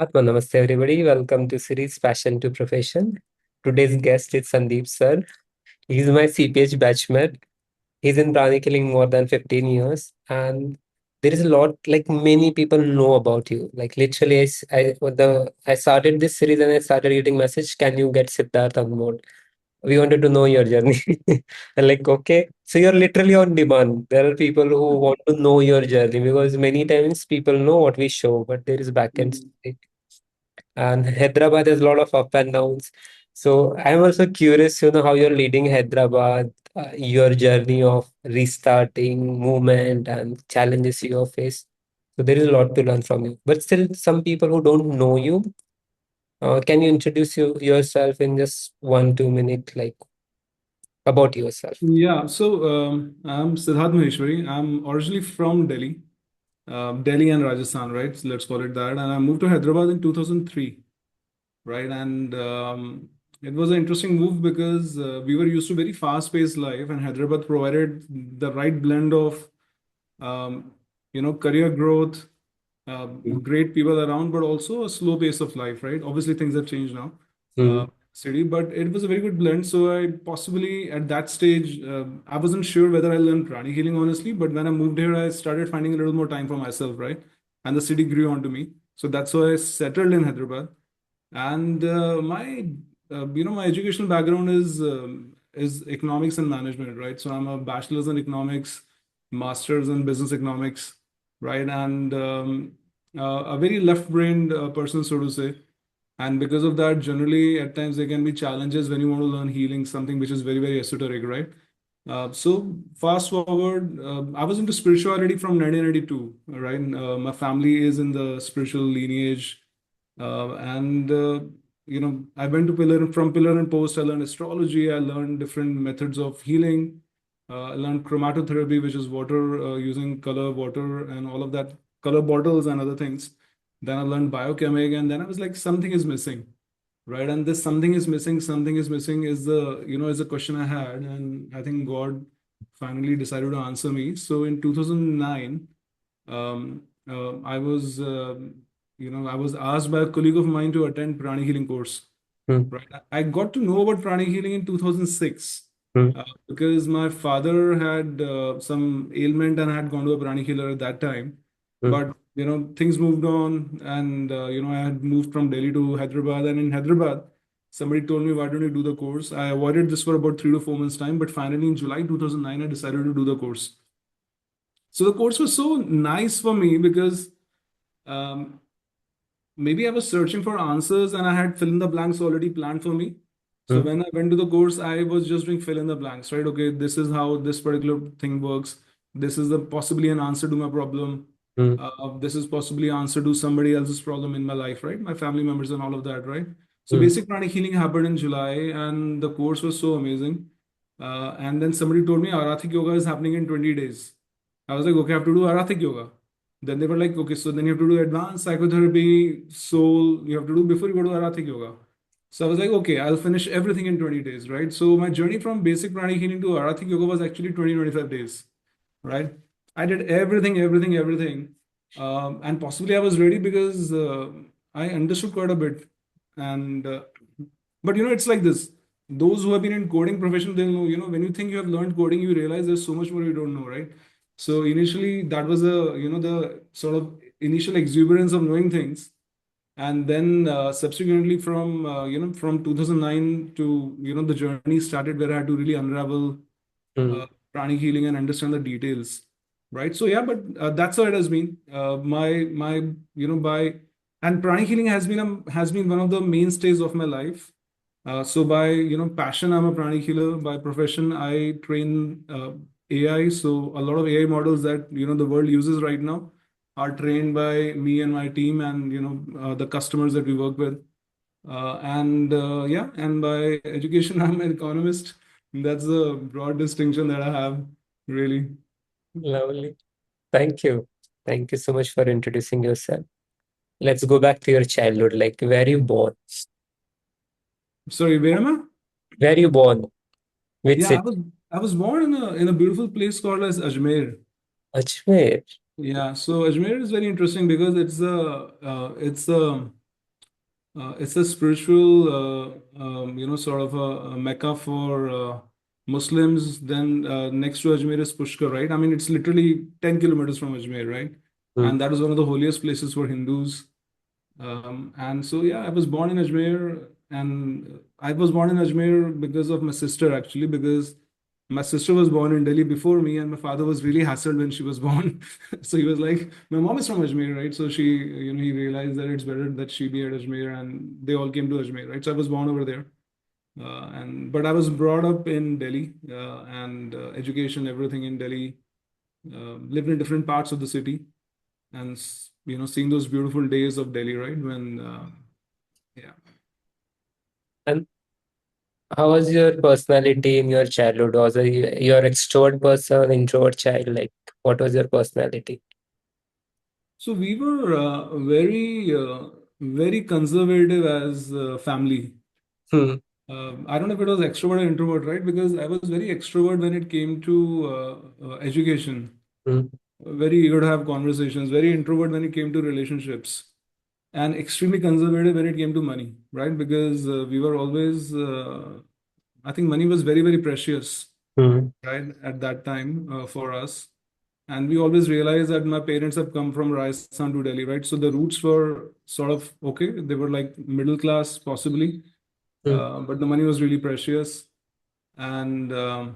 Namaste everybody. Welcome to series Passion to Profession. Today's guest is Sandeep sir. He's my CPH batchmate. He's in prana killing more than 15 years, and there is a lot like many people know about you. Like literally, I started this series and I started getting message. Can you get Siddharth on board? We wanted to know your journey. And like, okay, so you're literally on demand. There are people who want to know your journey because many times people know what we show, but there is back end Mm. story. And Hyderabad has a lot of up and downs. So I'm also curious, how you're leading Hyderabad, your journey of restarting, movement, and challenges you have faced. So there is a lot to learn from you. But still, some people who don't know you, can you introduce yourself in just 1, 2 minutes, like about yourself? I'm Siddharth Maheshwari. I'm originally from Delhi, Delhi and Rajasthan, right? So let's call it that. And I moved to Hyderabad in 2003, right? And it was an interesting move because we were used to very fast-paced life, and Hyderabad provided the right blend of, um, career growth, great people around, but also a slow pace of life, right? Obviously, things have changed now, Mm-hmm. city, but it was a very good blend. So I possibly at that stage, I wasn't sure whether I learned prana healing honestly, but when I moved here, I started finding a little more time for myself, right? And the city grew onto me. So that's why I settled in Hyderabad. And my educational background is economics and management, right? So I'm a bachelor's in economics, master's in business economics, right? And a very left-brained person, so to say. And because of that, generally at times there can be challenges when you want to learn healing, something which is very, very esoteric, right? So fast forward, I was into spirituality from 1992, right? My family is in the spiritual lineage, and I went to pillar and post. I learned astrology. I learned different methods of healing. I learned chromatotherapy, which is water using color, water, and all of that, color bottles and other things. Then I learned biochemistry, and then I was like, something is missing, right? And this something is missing is the question I had, and I think God finally decided to answer me. So in 2009, I was asked by a colleague of mine to attend prana healing course. Right. I got to know about prana healing in 2006 because my father had some ailment and had gone to a prana healer at that time. But things moved on, and I had moved from Delhi to Hyderabad, and in Hyderabad, somebody told me, "Why don't you do the course?" I avoided this for about 3 to 4 months time, but finally in July 2009, I decided to do the course. So the course was so nice for me because um, maybe I was searching for answers and I had fill in the blanks already planned for me. So when I went to the course, I was just doing fill in the blanks, right? Okay, this is how this particular thing works. This is the possibly an answer to my problem. This is possibly answer to somebody else's problem in my life, right? My family members and all of that, right? So basic pranic healing happened in July, and the course was so amazing. And then somebody told me Arathic yoga is happening in 20 days. I was like, okay, I have to do Arathic yoga. Then they were like, okay, so then you have to do advanced psychotherapy, soul, you have to do before you go to Arathic yoga. So I was like, okay, I'll finish everything in 20 days, right? So my journey from basic pranic healing to Arathic yoga was actually 25 days, right? I did everything. And possibly I was ready because I understood quite a bit. And but it's like this. Those who have been in coding profession, they'll know, when you think you have learned coding, you realize there's so much more you don't know, right? So initially that was the sort of initial exuberance of knowing things. And then subsequently from 2009 to, the journey started where I had to really unravel Mm-hmm. uh, pranic healing and understand the details, right? So yeah, but that's how it has been. My by and pranic healing has been one of the mainstays of my life. So by passion, I'm a pranic healer. By profession, I train AI. So a lot of AI models that the world uses right now are trained by me and my team, and the customers that we work with. And by education, I'm an economist. That's the broad distinction that I have, really. Lovely. Thank you. Thank you so much for introducing yourself. Let's go back to your childhood. Like, where you born? Sorry, where am I? Where you born? Which Yeah, I city? was I was born in a beautiful place called as Ajmer. Ajmer. Yeah, so Ajmer is very interesting because it's a It's a spiritual, sort of a mecca for Muslims. Then next to Ajmer is Pushkar, right? I mean, it's literally 10 kilometers from Ajmer, right? Hmm. And that is one of the holiest places for Hindus. And so, yeah, I was born in Ajmer, and I was born in Ajmer because of my sister, actually, because my sister was born in Delhi before me, and my father was really hassled when she was born. So he was like, my mom is from Ajmer, right? So he realized that it's better that she be at Ajmer, and they all came to Ajmer, right? So I was born over there. But I was brought up in Delhi, and education, everything in Delhi, lived in different parts of the city, and seeing those beautiful days of Delhi, right? When yeah. And how was your personality in your childhood? Was your extrovert person, introvert child? Like, what was your personality? So we were very conservative as a family. Hmm. I don't know if it was extrovert or introvert, right? Because I was very extrovert when it came to education, Hmm. very eager to have conversations, very introvert when it came to relationships, and extremely conservative when it came to money, right? Because we were always, I think money was very, very precious, Hmm. right, at that time for us. And we always realized that my parents have come from Rajasthan to Delhi, right? So the roots were sort of okay. They were like middle class, possibly, Hmm. but the money was really precious. And uh,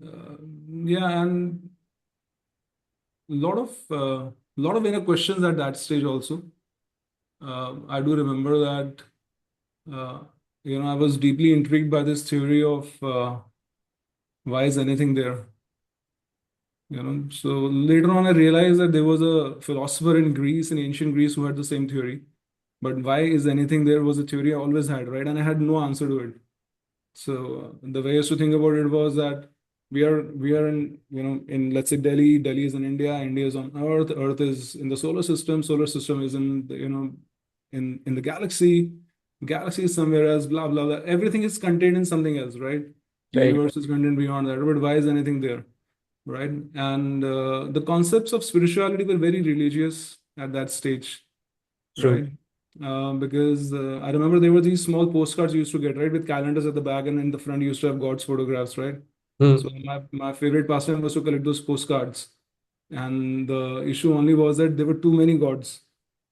yeah, and lot of inner questions at that stage also. I do remember that uh, I was deeply intrigued by this theory of why is anything there? So later on, I realized that there was a philosopher in Greece, in ancient Greece, who had the same theory. But why is anything there was a theory I always had, right? And I had no answer to it. So the way I used to think about it was that we are in in, let's say, Delhi. Delhi is in India. India is on Earth. Earth is in the solar system. Solar system is in the, in the galaxy. Galaxy is somewhere else. Blah blah blah. Everything is contained in something else, right? Right. Universe is contained beyond that. But why is anything there? Right? And the concepts of spirituality were very religious at that stage, True. right? Because I remember there were these small postcards you used to get, right, with calendars at the back, and in the front you used to have God's photographs, right? Hmm. So my favorite pastime was to collect those postcards, and the issue only was that there were too many gods.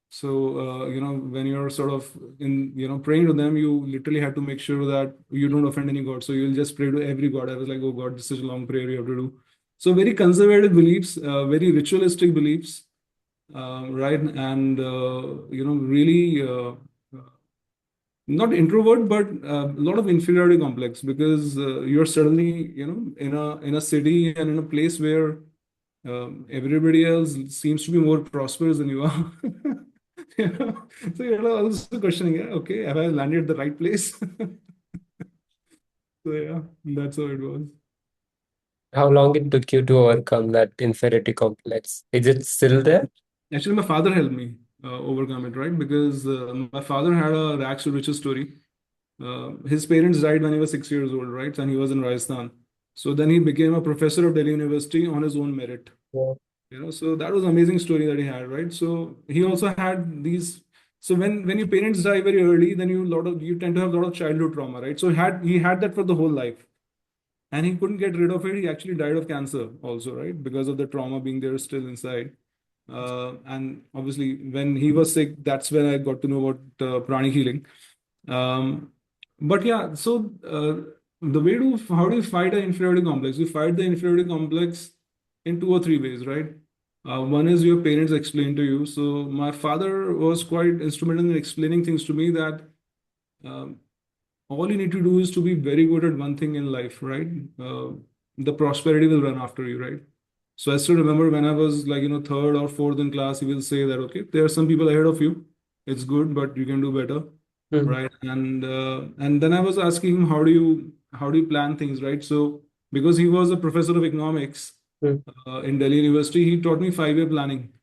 So when you're sort of in praying to them, you literally have to make sure that you don't offend any god. So you'll just pray to every god. I was like, oh God, this is a long prayer you have to do. So very conservative beliefs, very ritualistic beliefs, right? And really not introvert, but a lot of inferiority complex because you're suddenly in a city and in a place where everybody else seems to be more prosperous than you are. So you're also questioning, yeah, okay, have I landed at the right place? So yeah, that's how it was. How long it took you to overcome that inferiority complex? Is it still there? Actually, my father helped me overcome it, right? Because my father had a rags to riches story. His parents died when he was 6 years old, right? And he was in Rajasthan. So then he became a professor of Delhi University on his own merit. Yeah. So that was an amazing story that he had, right? So he also had these. So when your parents die very early, then you tend to have a lot of childhood trauma, right? So he had that for the whole life, and he couldn't get rid of it. He actually died of cancer also, right? Because of the trauma being there still inside. And obviously, when he was sick, that's when I got to know about pranic healing. Um, but yeah, so the way to how do you fight an inferiority complex? You fight the inferiority complex in two or three ways, right? One is your parents explain to you. So my father was quite instrumental in explaining things to me that um, all you need to do is to be very good at one thing in life, right? The prosperity will run after you, right? So I still remember when I was like, third or fourth in class, he will say that, okay, there are some people ahead of you. It's good, but you can do better, Hmm. right? And then I was asking him, how do you plan things, right? So because he was a professor of economics Hmm. in Delhi University, he taught me 5-year planning.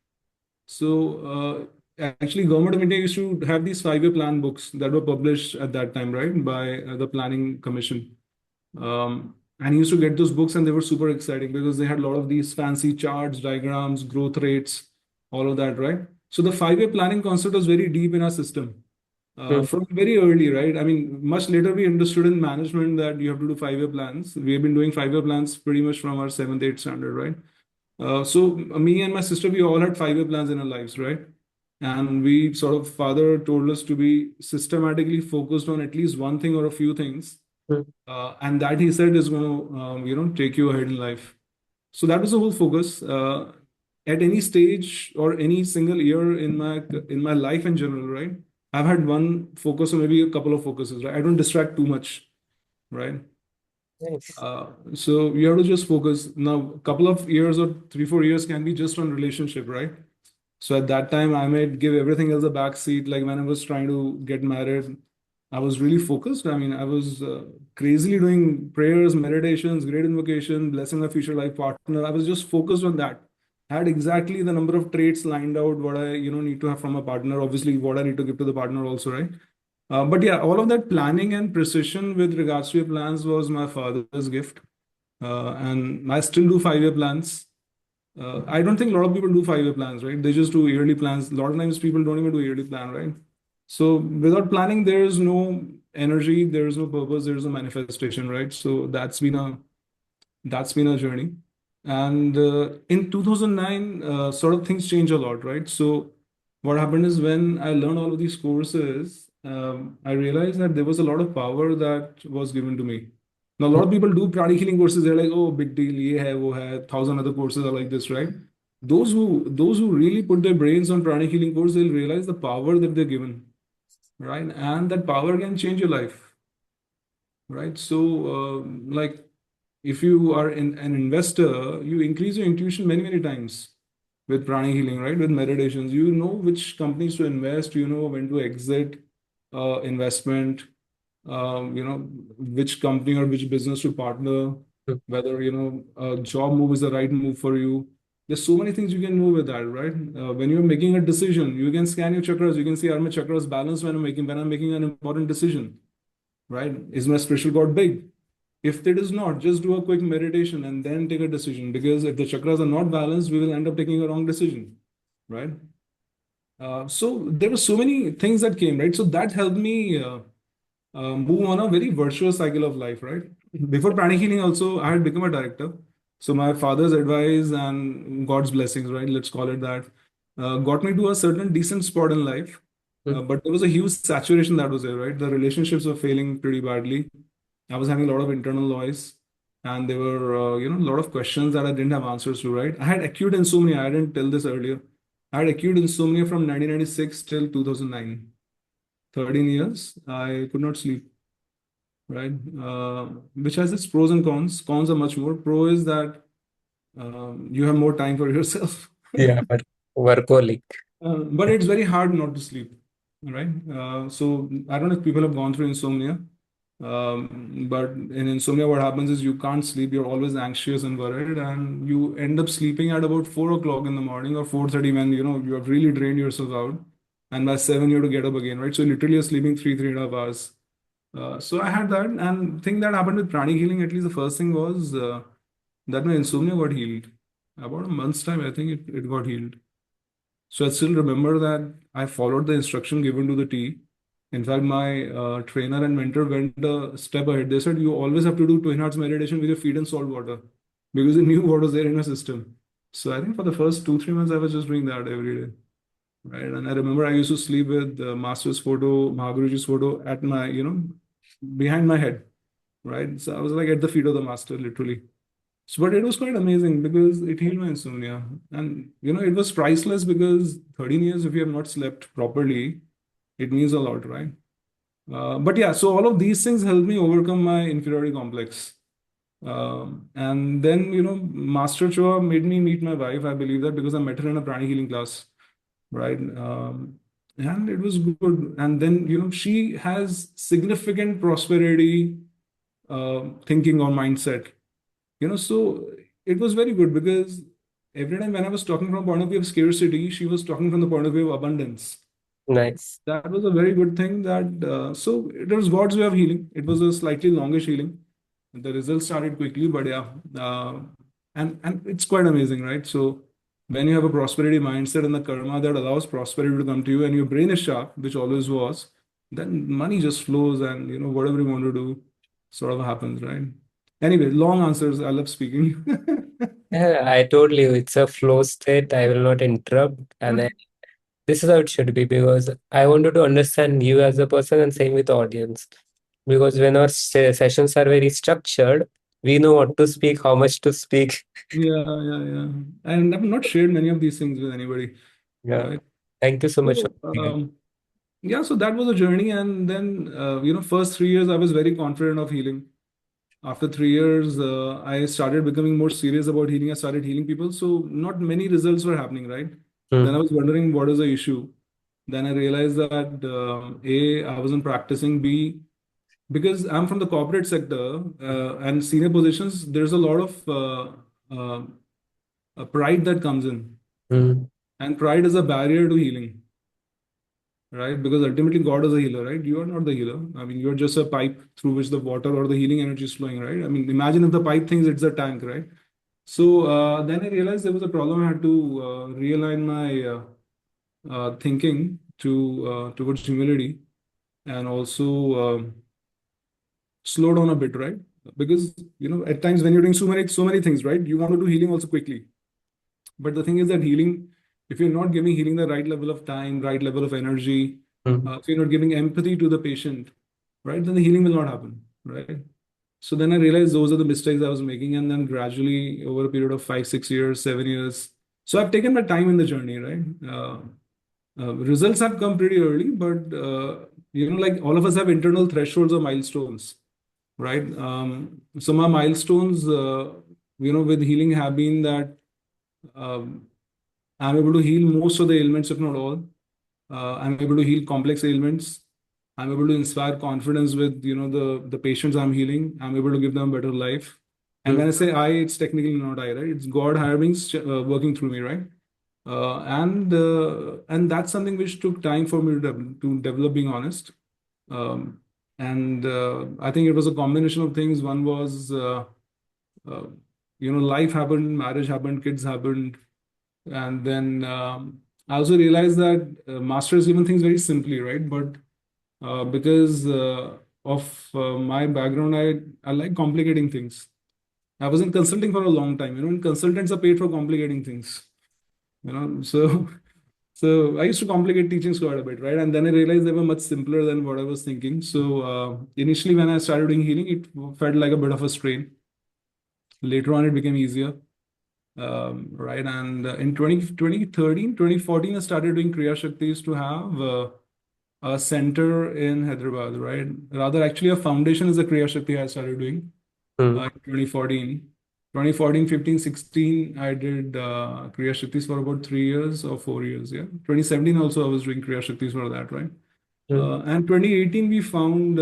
So actually, Government of India used to have these 5-year plan books that were published at that time, right, by the Planning Commission. And he used to get those books, and they were super exciting because they had a lot of these fancy charts, diagrams, growth rates, all of that, right? So the 5-year planning concept was very deep in our system. from very early, right? I mean, much later we understood in management that you have to do 5-year plans. We have been doing 5-year plans pretty much from our seventh, eighth standard, right? So me and my sister, we all had 5-year plans in our lives, right? And we sort of, father told us to be systematically focused on at least one thing or a few things. And that he said is going to, take you ahead in life. So that was the whole focus. At any stage or any single year in my life in general, right? I've had one focus or maybe a couple of focuses, right? I don't distract too much, right? Nice. So you have to just focus. Now, a couple of years or 3, 4 years can be just on relationship, right? So at that time, I might give everything else a back seat. Like when I was trying to get married, I was really focused. I mean, I was crazily doing prayers, meditations, great invocation, blessing my future life partner. I was just focused on that. I had exactly the number of traits lined out what I need to have from a partner. Obviously, what I need to give to the partner also, right? But yeah, all of that planning and precision with regards to your plans was my father's gift. And I still do 5-year plans. I don't think a lot of people do 5-year plans, right? They just do yearly plans. A lot of times people don't even do yearly plan, right? So without planning, there is no energy, there is no purpose, there is no manifestation, right? So that's been a journey. And in 2009, sort of things change a lot, right? So what happened is when I learned all of these courses, I realized that there was a lot of power that was given to me. Now, a lot of people do pranic healing courses. They're like, oh, big deal, ye hai, wo hai, 1,000 other courses are like this, right? Those who really put their brains on pranic healing course, they'll realize the power that they're given, right? And that power can change your life, right? So, like if you are an investor, you increase your intuition many, many times with pranic healing, right? With meditations, you know which companies to invest, you know when to exit investment, which company or which business to partner, whether, a job move is the right move for you. There's so many things you can know with that, right? When you're making a decision, you can scan your chakras. You can see, are my chakras balanced when I'm making an important decision, right? Is my spiritual God big? If it is not, just do a quick meditation and then take a decision. Because if the chakras are not balanced, we will end up taking a wrong decision, right? So there were so many things that came, right? So that helped me move on a very virtuous cycle of life, right? Before pranic healing, also, I had become a director. So my father's advice and God's blessings, right? Let's call it that, got me to a certain decent spot in life. But there was a huge saturation that was there, right? The relationships were failing pretty badly. I was having a lot of internal noise, and there were, a lot of questions that I didn't have answers to, right? I had acute insomnia. I didn't tell this earlier. I had acute insomnia from 1996 till 2009. 13 years, I could not sleep, right? Which has its pros and cons. Cons are much more. Pro is that you have more time for yourself. Yeah, but workaholic. But it's very hard not to sleep, right? So I don't know if people have gone through insomnia. But in insomnia, what happens is you can't sleep. You're always anxious and worried, and you end up sleeping at about 4 o'clock in the morning or 4:30 when you have really drained yourself out, and by 7 you have to get up again, right? So literally you're sleeping 3.5 hours. So I had that, and thing that happened with pranic healing, at least the first thing was that my insomnia got healed. About a month's time, I think it got healed. So I still remember that I followed the instruction given to the T. In fact, my trainer and mentor went a step ahead. They said you always have to do 20 hours meditation with your feet in salt water because they knew what was there in your system. So I think for the first 2, 3 months, I was just doing that every day, right? And I remember I used to sleep with the master's photo, Mahaguruji's photo at my, behind my head, right? So I was like at the feet of the master, literally. So, but it was quite amazing because it healed my insomnia. And, it was priceless because 13 years, if you have not slept properly, it means a lot, right? But yeah, so all of these things helped me overcome my inferiority complex. And then, Master Choa made me meet my wife. I believe that because I met her in a pranic healing class, right? And it was good. And then, she has significant prosperity thinking or mindset. So it was very good because every time when I was talking from point of view of scarcity, she was talking from the point of view of abundance. Nice. That was a very good thing that, so it was God's way of healing. It was a slightly longish healing. The results started quickly, but yeah, and it's quite amazing, right? So when you have a prosperity mindset and the karma that allows prosperity to come to you and your brain is sharp, which always was, then money just flows, and whatever you want to do sort of happens, right? Anyway, long answers. I love speaking. Yeah, I told you it's a flow state. I will not interrupt. This is how it should be because I wanted to understand you as a person and same with the audience. Because when our sessions are very structured, we know what to speak, how much to speak. Yeah, yeah, yeah. And I've not shared many of these things with anybody, Yeah. right? Thank you so much for So, sharing. yeah, so that was a journey. And then, first 3 years, I was very confident of healing. After 3 years, I started becoming more serious about healing. I started healing people. So, not many results were happening, right? Then I Hmm. was wondering what is the issue. Then I realized that A, I wasn't practicing. B, because I'm from the corporate sector and senior positions, there's a lot of pride that comes in. Hmm. And pride is a barrier to healing, right? Because ultimately, God is a healer, right? You are not the healer. I mean, you're just a pipe through which the water or the healing energy is flowing, right? I mean, imagine if the pipe thinks it's a tank, right? So then I realized there was a problem. I had to realign my thinking to towards humility and also slow down a bit, right? Because at times when you're doing so many things, right, you want to do healing also quickly. But the thing is that healing, if you're not giving healing the right level of time, right level of energy, Hmm. if you're not giving empathy to the patient, right, then the healing will not happen, right? So then I realized those are the mistakes I was making, and then gradually over a period of 5, 6 years, 7 years. So I've taken my time in the journey, right? Results have come pretty early, but like all of us have internal thresholds or milestones, right? So my milestones, with healing have been that um, I'm able to heal most of the ailments, if not all. I'm able to heal complex ailments. I'm able to inspire confidence with the patients I'm healing. I'm able to give them a better life. And Hmm. when I say I, it's technically not I, right? It's God having working through me, right? And that's something which took time for me to develop, being honest. Um, and I think it was a combination of things. One was uh, life happened, marriage happened, kids happened, and then I also realized that masters even things very simply, right? But because of my background, I like complicating things. I was in consulting for a long time, and consultants are paid for complicating things, so so I used to complicate teachings quite a bit, right? And then I realized they were much simpler than what I was thinking. So initially, when I started doing healing, it felt like a bit of a strain. Later on, it became easier, right? And in 2014, I started doing Kriya Shaktis to have a center in Hyderabad, right? Rather, actually, a foundation is a Kriya Shakti I started doing Hmm. in 2014. 2014, 15, 16, I did Kriya Shaktis for about 3 years or 4 years. Yeah. 2017 also, I was doing Kriya Shaktis for that, right? Hmm. And 2018, we found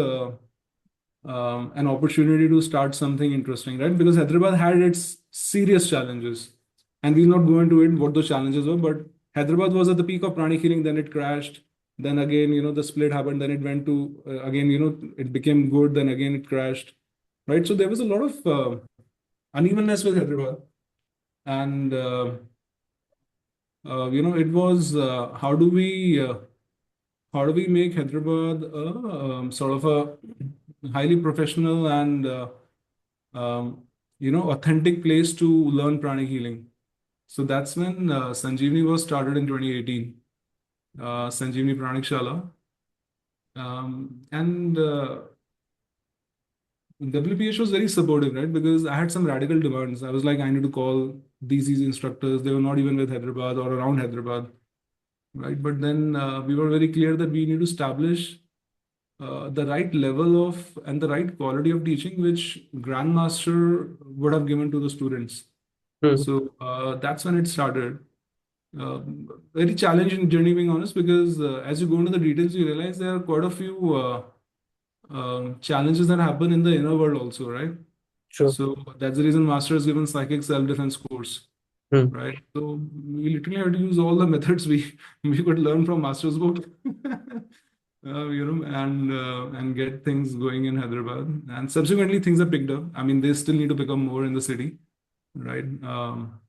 an opportunity to start something interesting, right? Because Hyderabad had its serious challenges, and we'll not go into it what those challenges were. But Hyderabad was at the peak of pranic healing, then it crashed. Then again, the split happened. Then it went to again, it became good. Then again, it crashed, right? So there was a lot of unevenness with Hyderabad, and it was how do we make Hyderabad sort of a highly professional and authentic place to learn pranic healing. So that's when Sanjeevani was started in 2018, Sanjeevani Pranik Shala. And WPH was very supportive, right? Because I had some radical demands. I was like, I need to call these instructors. They were not even with Hyderabad or around Hyderabad, right? But then we were very clear that we need to establish the right level of and the right quality of teaching which grandmaster would have given to the students. Hmm. So that's when it started. Very challenging journey, being honest, because as you go into the details, you realize there are quite a few challenges that happen in the inner world also, right? True. So that's the reason master is given psychic self-defense course, Hmm. right? So we literally had to use all the methods we could learn from master's book. And get things going in Hyderabad. And subsequently, things have picked up. I mean, they still need to pick up more in the city, right?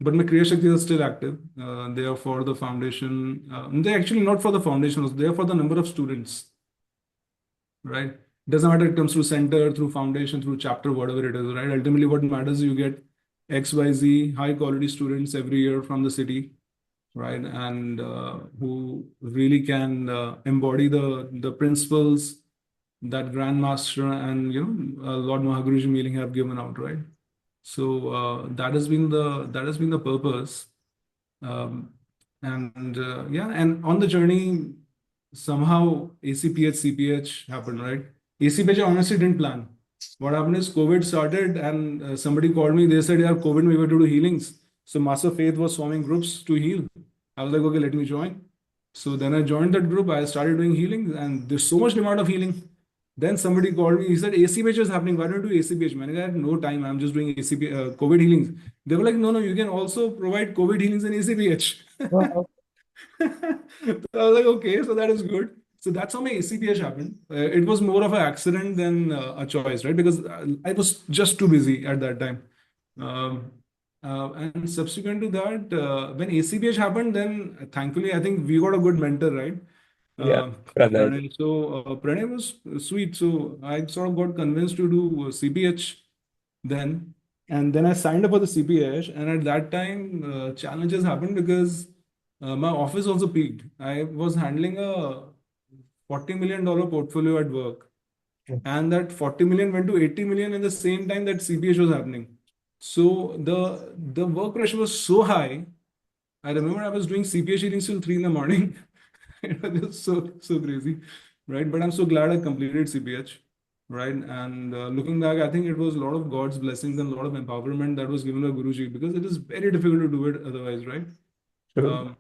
But my Kriya Shakti are still active. They are for the foundation. They're actually not for the foundation, they are for the number of students. right? Doesn't matter it comes through center, through foundation, through chapter, whatever it is, right? Ultimately, what matters is you get XYZ high quality students every year from the city, right? And who really can embody the principles that Grandmaster and Lord Mahaguruji Mealing have given out, right? So that has been the purpose. Um, and yeah, and on the journey, somehow ACPH, CPH happened, right? ACPH I honestly didn't plan. What happened is COVID started, and somebody called me. They said, "Yeah, COVID, we were to do healings." So Master Faith was forming groups to heal. I was like, "Okay, let me join." So then I joined that group. I started doing healing, and there's so much demand of healing. Then somebody called me. He said, "ACPH is happening. Why don't you do ACPH?" Man, I had no time. I'm just doing ACP COVID healings. They were like, "No, no, you can also provide COVID healings in ACPH." Wow. So I was like, "Okay, so that is good." So that's how my ACPH happened. It was more of an accident than a choice, right? Because I was just too busy at that time. Um, and subsequent to that, when ACPH happened, then thankfully, I think we got a good mentor, right? Yeah, Uh, Pranay. Pranay. So Pranay was sweet. So I sort of got convinced to do CPH then. And then I signed up for the CPH. And at that time, challenges happened because my office also peaked. I was handling a $40 million portfolio at work. And that 40 million went to 80 million in the same time that CPH was happening. So the work pressure was so high. I remember I was doing CPH hearings till 3 in the morning. It was just so crazy, right? But I'm so glad I completed CPH, right? And looking back, I think it was a lot of God's blessings and a lot of empowerment that was given by Guruji because it is very difficult to do it otherwise, right? True. Um,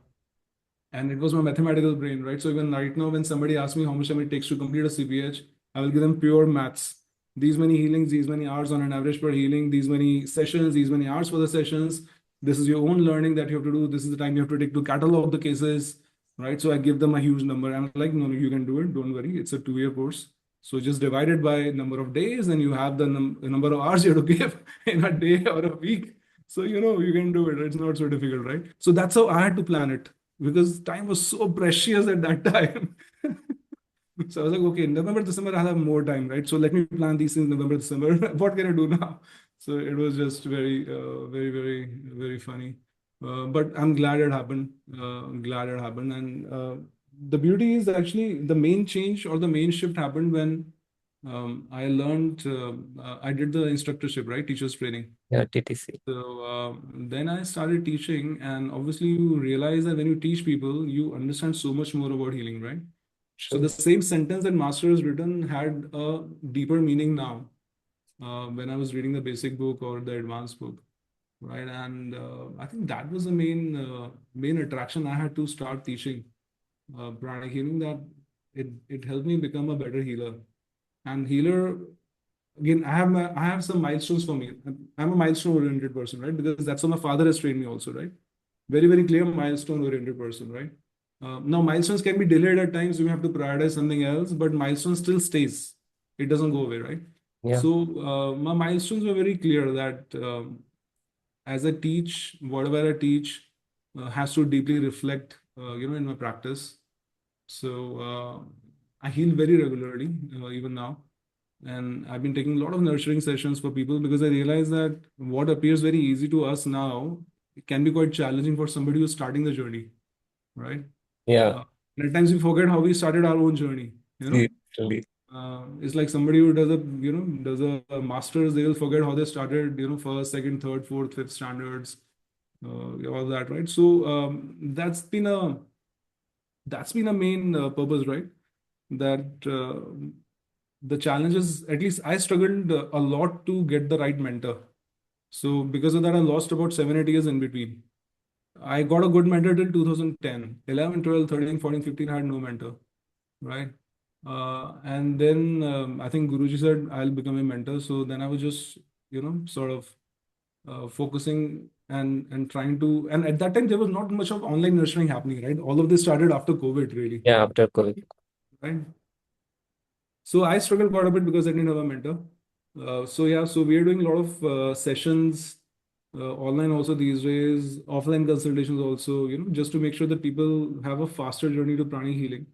and it was my mathematical brain, right? So even right now, when somebody asks me how much time it takes to complete a CPH, I will give them pure maths. These many healings, these many hours on an average per healing, these many sessions, these many hours for the sessions. This is your own learning that you have to do. This is the time you have to take to catalog the cases, right? So I give them a huge number. I'm like, no, no, you can do it. Don't worry. It's a 2 year course. So just divide it by number of days, and you have the number of hours you have to give in a day or a week. So you can do it. It's not so difficult, right? So that's how I had to plan it because time was so precious at that time. So I was like, okay, November, December, I'll have more time, right? So let me plan these things November, December. What can I do now? So it was just very funny. But I'm glad it happened. Glad it happened. And the beauty is actually the main change or the main shift happened when I learned, I did the instructorship, right? Teachers training. Yeah, TTC. So then I started teaching, and obviously you realize that when you teach people, you understand so much more about healing, right? So the True. same sentence that Master has written had a deeper meaning now when I was reading the basic book or the advanced book, right? And I think that was the main attraction I had to start teaching pranic healing. That it helped me become a better healer. And healer again, I have some milestones for me. I'm a milestone oriented person, right? Because that's how my father has trained me also, right? Very clear milestone oriented person, right? Now milestones can be delayed at times. You have to prioritize something else, but milestone still stays. It doesn't go away, right? Yeah. So my milestones were very clear that as I teach, whatever I teach has to deeply reflect, in my practice. So I heal very regularly, even now. And I've been taking a lot of nurturing sessions for people because I realize that what appears very easy to us now, it can be quite challenging for somebody who's starting the journey, right? Yeah. Uh, and at times we forget how we started our own journey, you know? Literally. It's like somebody who does a master's, they will forget how they started, first, second, third, fourth, fifth standards, all that, right? So that's been a main purpose, right? That the challenges, at least I struggled a lot to get the right mentor. So because of that, I lost about 7 8 years in between. I got a good mentor till 2010, 11, 12, 13, 14, 15. I had no mentor, right? And then I think Guruji said I'll become a mentor. So then I was just, sort of focusing and trying to. And at that time, there was not much of online nurturing happening, right? All of this started after COVID, really, Yeah, after COVID. right? So I struggled quite a bit because I didn't have a mentor. So yeah, so we are doing a lot of sessions online also these days, offline consultations also, just to make sure that people have a faster journey to pranic healing.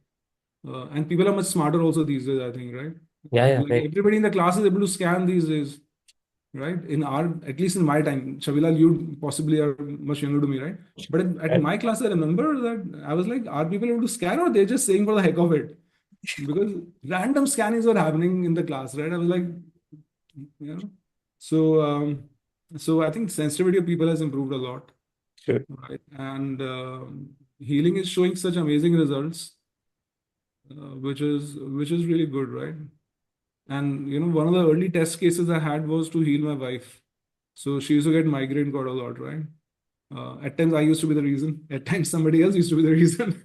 And people are much smarter also these days, I think, right? Yeah, yeah, Like right. everybody in the class is able to scan these days, right? In our, at least in my time, Shabilal, you possibly are much younger to me, right? But at Right. my class, I remember that I was like, are people able to scan or they're just saying for the heck of it? Because random scannings were happening in the class, right? I was like, you know, so so I think sensitivity of people has improved a lot, Sure. right? And healing is showing such amazing results, which is really good, right? And one of the early test cases I had was to heal my wife. So she used to get migraine quite a lot, right? At times I used to be the reason. At times somebody else used to be the reason.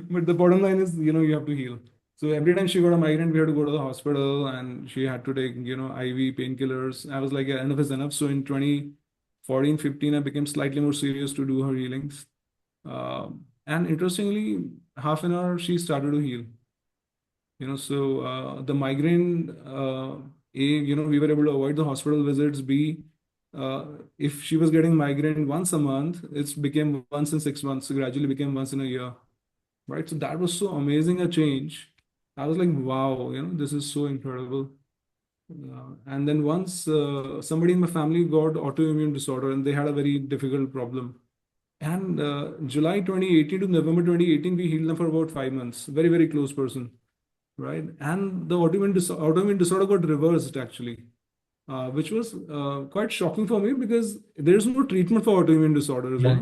But the bottom line is, you have to heal. So every time she got a migraine, we had to go to the hospital, and she had to take, IV painkillers. I was like, yeah, enough is enough. So in 2014, 15, I became slightly more serious to do her healings. And interestingly, half an hour she started to heal. So the migraine, A, we were able to avoid the hospital visits. B, uh, if she was getting migraine once a month, it's became once in 6 months, gradually became once in a year, right? So that was so amazing a change. I was like, wow, this is so incredible. And then once somebody in my family got autoimmune disorder and they had a very difficult problem. And July 2018 to November 2018, we healed them for about 5 months. Very, very close person, right? And the autoimmune disorder got reversed actually, which was quite shocking for me because there is no treatment for autoimmune disorders, Yeah.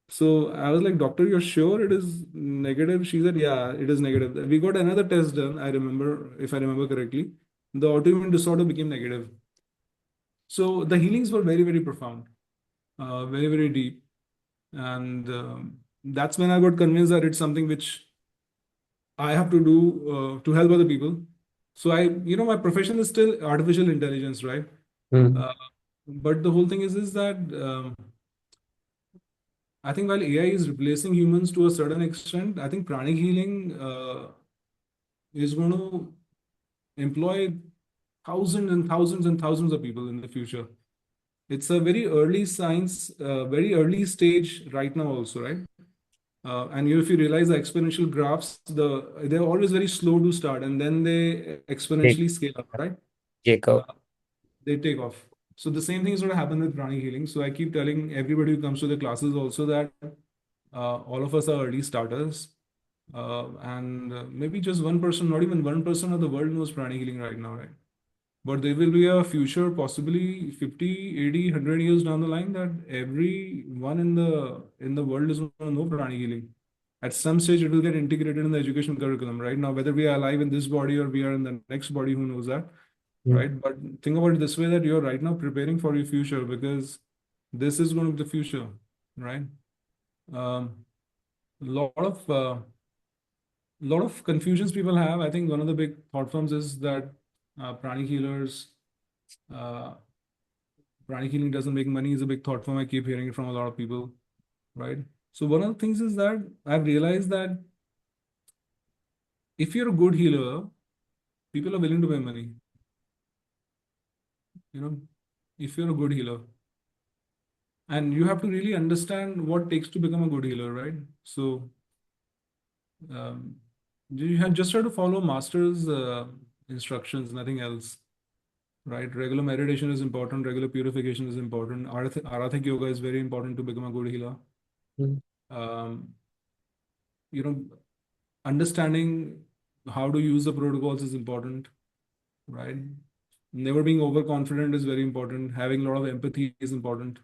So I was like, doctor, you're sure it is negative? She said, yeah, it is negative. We got another test done. I remember, if I remember correctly, the autoimmune disorder became negative. So the healings were very, very profound, very, very deep. And that's when I got convinced that it's something which I have to do to help other people. So my profession is still artificial intelligence, right? Mm. Uh, but the whole thing is that I think while AI is replacing humans to a certain extent, I think pranic healing is going to employ thousands and thousands and thousands of people in the future. It's a very early science, very early stage right now, also, right? And if you realize the exponential graphs, they're always very slow to start, and then they Jake- exponentially scale up, right? Jacob. Uh, they take off. So the same thing is going to happen with pranic healing. So I keep telling everybody who comes to the classes also that all of us are early starters, and maybe just 1%, not even 1% of the world knows pranic healing right now, right? But there will be a future, possibly 50, 80, 100 years down the line, that everyone in the world is going to know pranic healing. At some stage, it will get integrated in the education curriculum. Right now, whether we are alive in this body or we are in the next body, who knows that, Mm. right? But think about it this way: that you're right now preparing for your future because this is going to be the future, right? Um, lot of confusions people have. I think one of the big thought forms is that pranic healers, uh, pranic healing doesn't make money is a big thought form. I keep hearing it from a lot of people, right? So one of the things is that I've realized that if you're a good healer, people are willing to pay money. You know, if you're a good healer, and you have to really understand what it takes to become a good healer, right? So um, just have to follow master's instructions, nothing else, right? Regular meditation is important. Regular purification is important. Arathic yoga is very important to become a good healer. Mm. Um, you know, Understanding how to use the protocols is important, right? Never being overconfident is very important. Having a lot of empathy is important.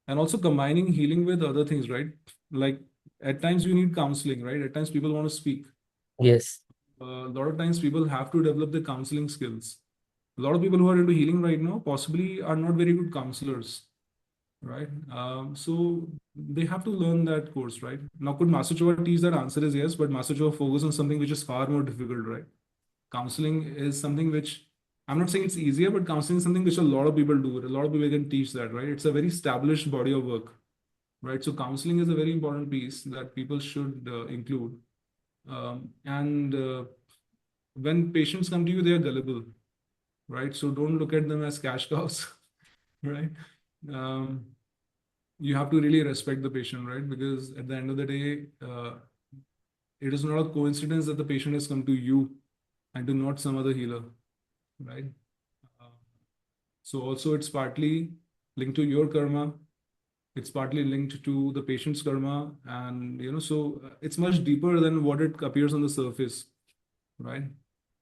And also combining healing with other things, right? Like at times you need counseling, right? At times people want to speak. Yes. A lot of times people have to develop the counseling skills. A lot of people who are into healing right now possibly are not very good counselors, right? So they have to learn that course, right? Now, could Master Choa teach that? Answer is yes, but Master Choa focus on something which is far more difficult, right? Counseling is something which I'm not saying it's easier, but counseling is something which a lot of people do. A lot of people can teach that, right? It's a very established body of work, right? So counseling is a very important piece that people should include. And when patients come to you, they are gullible, right? So don't look at them as cash cows, right? Um, you have to really respect the patient, right? Because at the end of the day, it is not a coincidence that the patient has come to you and to not some other healer, right? Uh, so also it's partly linked to your karma. It's partly linked to the patient's karma, and so it's much deeper than what it appears on the surface, right?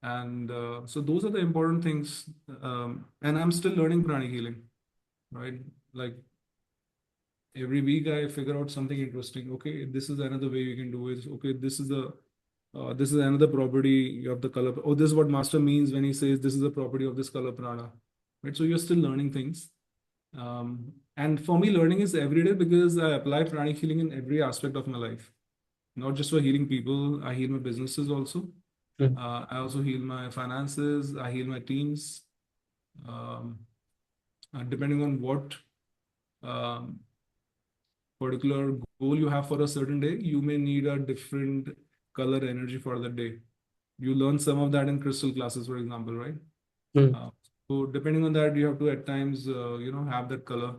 And so those are the important things. And I'm still learning pranic healing, right? Like every week I figure out something interesting. Okay, this is another way you can do it. Okay, this is another property of the color. Oh, this is what master means when he says this is a property of this color prana, right? So you're still learning things. And for me, learning is every day because I apply pranic healing in every aspect of my life, not just for healing people. I heal my businesses also. Mm. I also heal my finances. I heal my teams. Um, Depending on what um, particular goal you have for a certain day, you may need a different color energy for the day. You learn some of that in crystal classes, for example, right? Mm. Uh, so depending on that, you have to at times, have that color.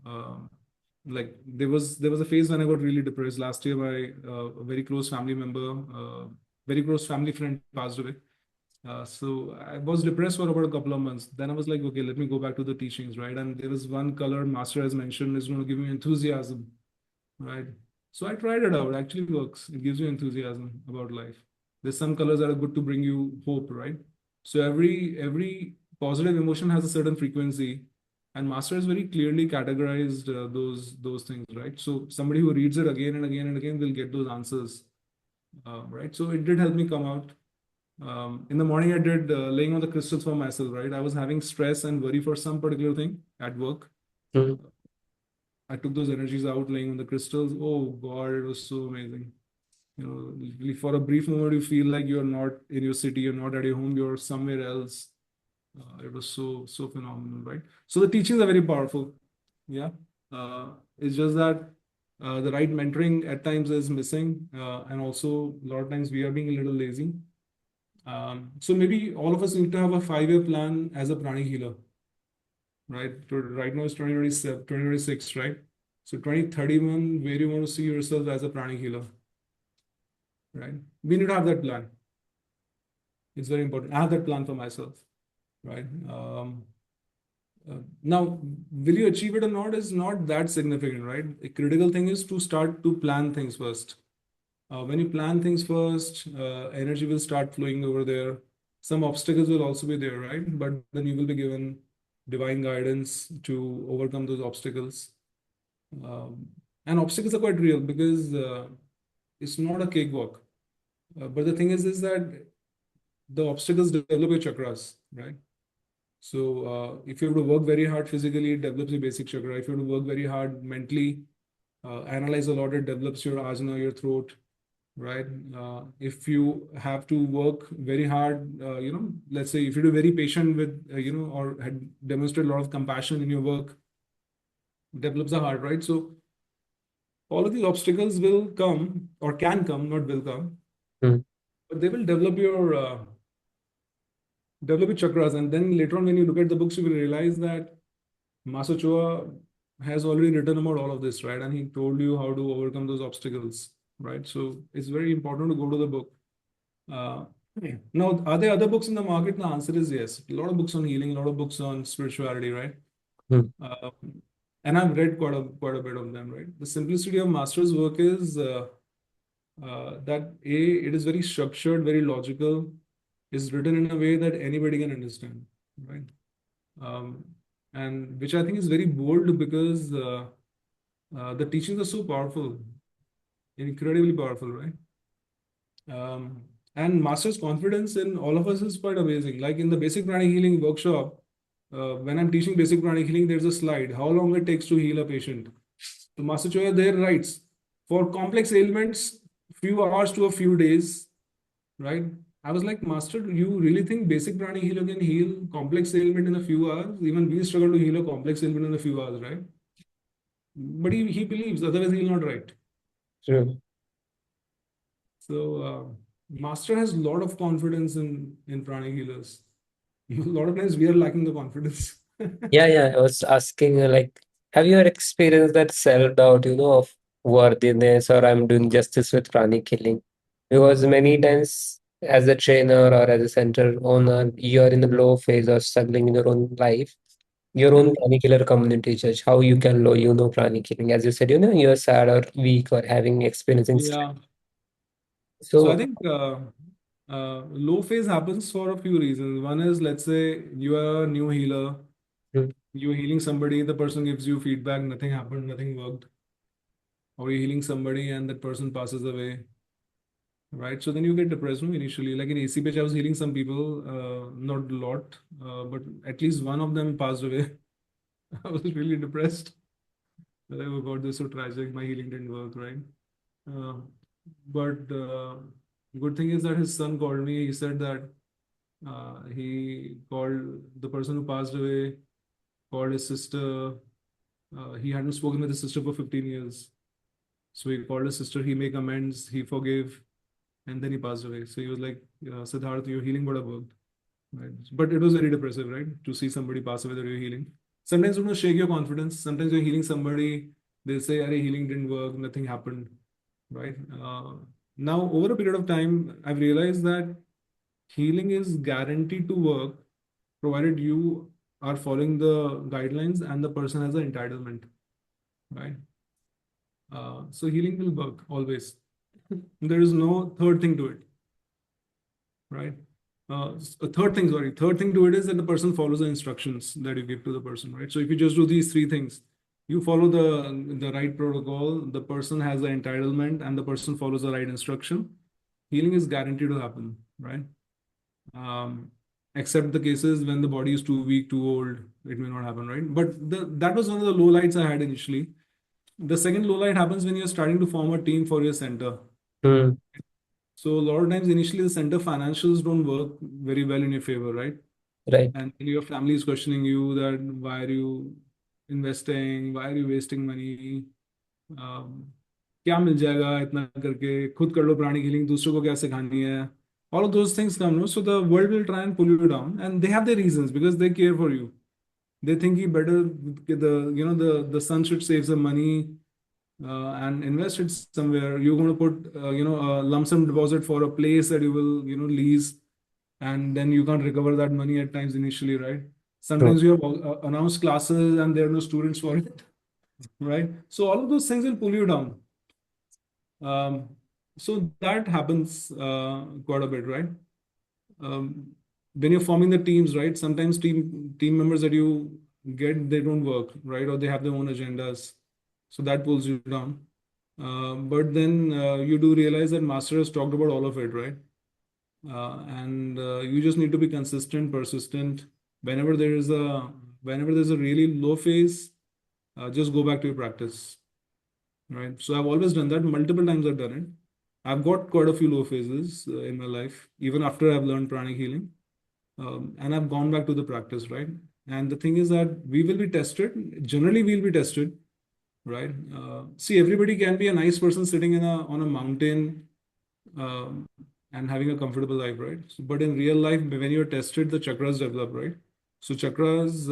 Um, like there was a phase when I got really depressed. Last year, my very close family member, very close family friend passed away. So I was depressed for about a couple of months. Then I was like, okay, let me go back to the teachings, right? And there was one color master has mentioned is going to give me enthusiasm, right? So I tried it out. It actually works. It gives you enthusiasm about life. There's some colors that are good to bring you hope, right? So every positive emotion has a certain frequency, and master has very clearly categorized those things, right? So somebody who reads it again and again and again will get those answers, right? So it did help me come out. In the morning, I did laying on the crystals for myself, right? I was having stress and worry for some particular thing at work. Mm. I took those energies out laying on the crystals. Oh God, it was so amazing. For a brief moment, you feel like you're not in your city, you're not at your home, you're somewhere else. It was so phenomenal, right? So the teachings are very powerful. Yeah. It's just that the right mentoring at times is missing. And also, a lot of times we are being a little lazy. So maybe all of us need to have a 5-year plan as a pranic healer, right? Right now it's 2027, 2026, right? So 2031, where you want to see yourself as a pranic healer, right? We need to have that plan. It's very important. I have that plan for myself, right? Now, will you achieve it or not is not that significant, right? The critical thing is to start to plan things first. When you plan things first, energy will start flowing over there. Some obstacles will also be there, right? But then you will be given divine guidance to overcome those obstacles. Um, and obstacles are quite real because it's not a cakewalk. But the thing is that the obstacles develop your chakras, right? So if you have to work very hard physically, it develops your basic chakra. If you have to work very hard mentally, analyze a lot, it develops your ajna, your throat, right? If you have to work very hard, let's say if you're very patient with, or had demonstrated a lot of compassion in your work, develops the heart, right? So all of these obstacles will come or can come, not will come, Mm. but they will develop your chakras. And then later on, when you look at the books, you will realize that Master Choa has already written about all of this, right? And he told you how to overcome those obstacles, right? So it's very important to go to the book. Uh, Now, are there other books in the market? The answer is yes. A lot of books on healing, a lot of books on spirituality, right? Mm. Uh, and I've read quite a bit of them, right? The simplicity of Master's work is that it is very structured, very logical, is written in a way that anybody can understand, right? Um, and which I think is very bold because the teachings are so powerful, incredibly powerful, right? Um, and master's confidence in all of us is quite amazing. Like in the basic pranic healing workshop, when I'm teaching basic pranic healing, there's a slide how long it takes to heal a patient. So Master Choya there writes for complex ailments, few hours to a few days, right? I was like, Master, do you really think basic pranic healer can heal complex ailment in a few hours? Even we struggle to heal a complex ailment in a few hours, right? But he believes, otherwise he'll not write. True. So Master has a lot of confidence in pranic healers. A lot of times we are lacking the confidence. Yeah, yeah. I was asking, like, have you ever experienced that self-doubt, of worthiness or I'm doing justice with pranic healing? Because many times, as a trainer or as a center owner, you're in the low phase or struggling in your own life. Your own Mhm. pranic killer community judge how you can low, pranic killing. As you said, you're sad or weak or having experiencing stress. Yeah. So I So, think low phase happens for a few reasons. One is, let's say you are a new healer, mm, you're healing somebody, the person gives you feedback, nothing happened, nothing worked, or you're healing somebody and that person passes away, right? So then you get depressed, no, initially. Like in ACPH, I was healing some people, not a lot, but at least one of them passed away. I was really depressed. Like, oh God, this is so tragic. My healing didn't work, right? Uh, but good thing is that his son called me. He said that he called the person who passed away, called his sister. He hadn't spoken with his sister for 15 years. So he called his sister, he made amends, he forgave, and then he passed away. So he was like, Siddharth, your healing would have worked. Right? But it was very depressive, right? To see somebody pass away that you're healing. Sometimes it will shake your confidence. Sometimes you're healing somebody, they'll say, Arey, healing didn't work, nothing happened. Right? Now, over a period of time, I've realized that healing is guaranteed to work provided you are following the guidelines and the person has an entitlement. Right? So healing will work always. There is no third thing to it, right? A third thing, sorry, third thing to it is that the person follows the instructions that you give to the person, right? So if you just do these three things, you follow the right protocol, the person has the entitlement, and the person follows the right instruction, healing is guaranteed to happen, right? Um, except the cases when the body is too weak, too old, it may not happen, right? But that was one of the low lights I had initially. The second low light happens when you're starting to form a team for your center. mm, So a lot of times initially the center financials don't work very well in your favor, right? right. And your family is questioning you that why are you investing? Why are you wasting money? क्या मिल जाएगा इतना करके खुद कर लो प्राणी healing दूसरों को क्या सिखानी है all of those things come no so the world will try and pull you down and they have their reasons because they care for you they think you better the son should save some money and invest it somewhere. You're going to put, a lump sum deposit for a place that you will, lease, and then you can't recover that money at times initially, right? True. Sometimes you have announced classes and there are no students for it, right? So all of those things will pull you down. Um, so that happens quite a bit, right? Um, when you're forming the teams, right? Sometimes team members that you get they don't work, right? Or they have their own agendas, so that pulls you down. But then you do realize that master has talked about all of it, right? And you just need to be consistent, persistent. Whenever there is a whenever there's a really low phase, just go back to your practice, right? So I've always done that. Multiple times I've done it. I've got quite a few low phases in my life, even after I've learned pranic healing, and I've gone back to the practice, right? And the thing is that we will be tested. Generally, we'll be tested, right? See, everybody can be a nice person sitting in a on a mountain um, and having a comfortable life, right? So, but in real life, when you're tested, the chakras develop, right? So chakras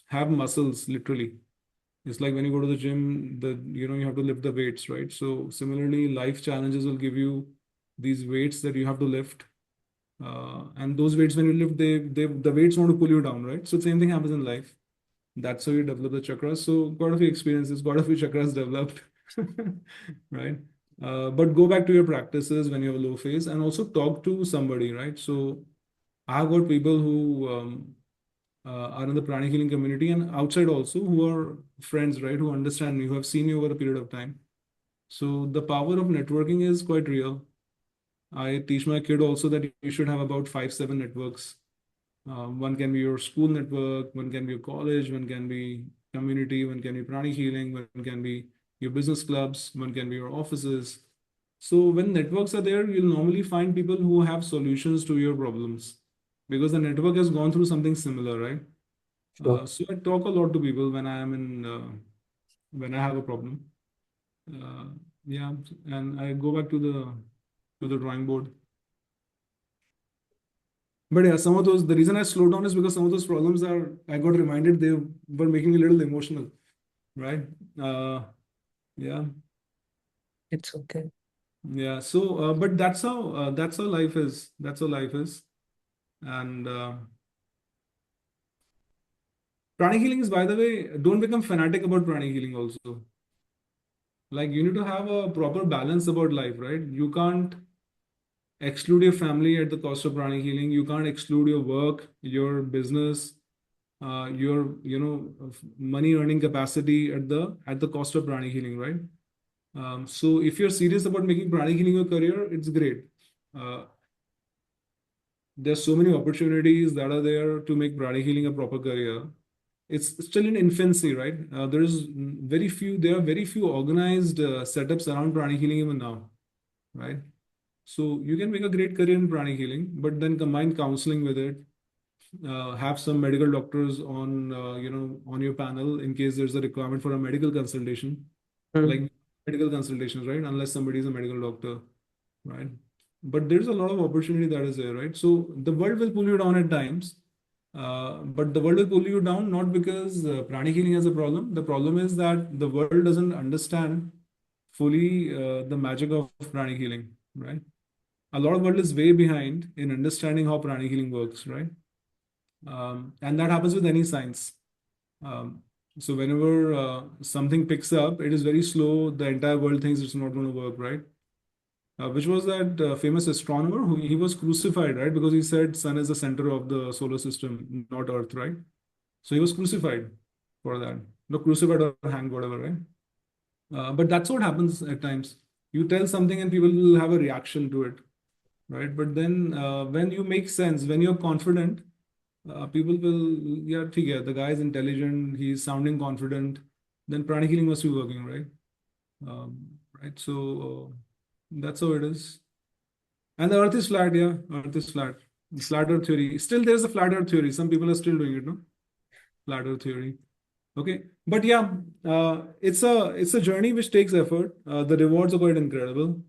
have muscles, literally. It's like when you go to the gym, you have to lift the weights, right? So similarly, life challenges will give you these weights that you have to lift. And those weights, when you lift, the weights want to pull you down, right? So same thing happens in life. That's how you develop the chakras. So quite a few experiences, quite a few chakras developed, right? But go back to your practices when you have a low phase and also talk to somebody, right? So I've got people who are in the pranic healing community and outside also who are friends, right? Who understand me, who have seen me over a period of time. So the power of networking is quite real. I teach my kid also that you should have about 5, 7 networks. One can be your school network, one can be your college, one can be community, one can be pranic healing, one can be your business clubs, one can be your offices. So when networks are there, you'll normally find people who have solutions to your problems because the network has gone through something similar, right? True. So I talk a lot to people when I am in when I have a problem. Uh, yeah, and I go back to the drawing board. But yeah, some of those, the reason I slowed down is because some of those problems are, I got reminded they were making me a little emotional, right? Uh, yeah. It's okay. Yeah. So, but that's how life is. That's how life is. And pranic healing is, by the way, don't become fanatic about pranic healing also. Like you need to have a proper balance about life, right? You can't exclude your family at the cost of pranic healing. You can't exclude your work, your business, your money earning capacity at the cost of pranic healing, right? So if you're serious about making pranic healing your career, it's great. Uh, there's so many opportunities that are there to make pranic healing a proper career. It's still in infancy, right? There are very few organized setups around pranic healing even now, right? So you can make a great career in pranic healing, but then combine counseling with it. Have some medical doctors on your panel in case there's a requirement for a medical consultation, Mm. like medical consultations, right? Unless somebody is a medical doctor, right? But there's a lot of opportunity that is there, right? So the world will pull you down at times, but the world will pull you down not because pranic healing has a problem. The problem is that the world doesn't understand fully the magic of pranic healing, right? A lot of world is way behind in understanding how pranic healing works, right? And that happens with any science. Um, so whenever something picks up, it is very slow. The entire world thinks it's not going to work, right? Which was that famous astronomer who he was crucified, right? Because he said sun is the center of the solar system, not Earth, right? So he was crucified for that. No, crucified or hanged, whatever, right? But that's what happens at times. You tell something and people will have a reaction to it, right? But then when you make sense, when you're confident, people will, yeah, okay, the guy is intelligent, he's sounding confident, then pranic healing must be working, right? Right. So that's how it is. And the earth is flat, yeah. Earth is flat. Flat earth theory. Still, there's a flat earth theory. Some people are still doing it, no? Flat earth theory. Okay. But yeah, it's a journey which takes effort. The rewards are quite incredible,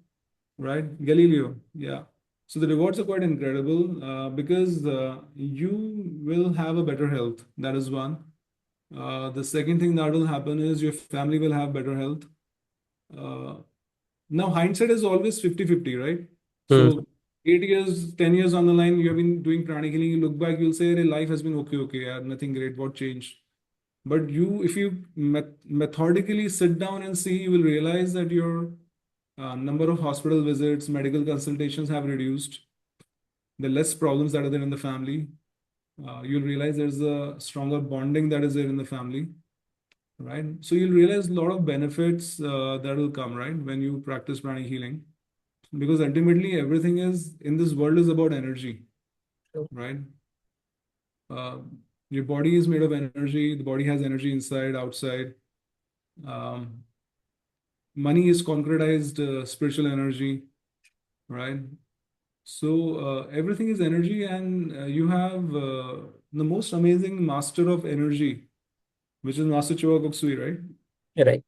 right? Galileo. Yeah. So the rewards are quite incredible because you will have a better health. That is one. The second thing that will happen is your family will have better health. Uh, Now, hindsight is always 50-50, right? Mm. So 8 years, 10 years on the line, you have been doing pranic healing, you look back, you'll say, "Hey, life has been okay, okay, yeah, nothing great, what changed?" But if you methodically sit down and see, you will realize that your number of hospital visits, medical consultations have reduced. The less problems that are there in the family. You'll realize there's a stronger bonding that is there in the family, right? So you'll realize a lot of benefits that will come, right, when you practice pranic healing. Because ultimately everything is in this world is about energy, right? uh, your body is made of energy, the body has energy inside, outside. um, Money is concretized spiritual energy, right? So everything is energy, and you have the most amazing master of energy, which is Master Choa Kok Sui, right? Right.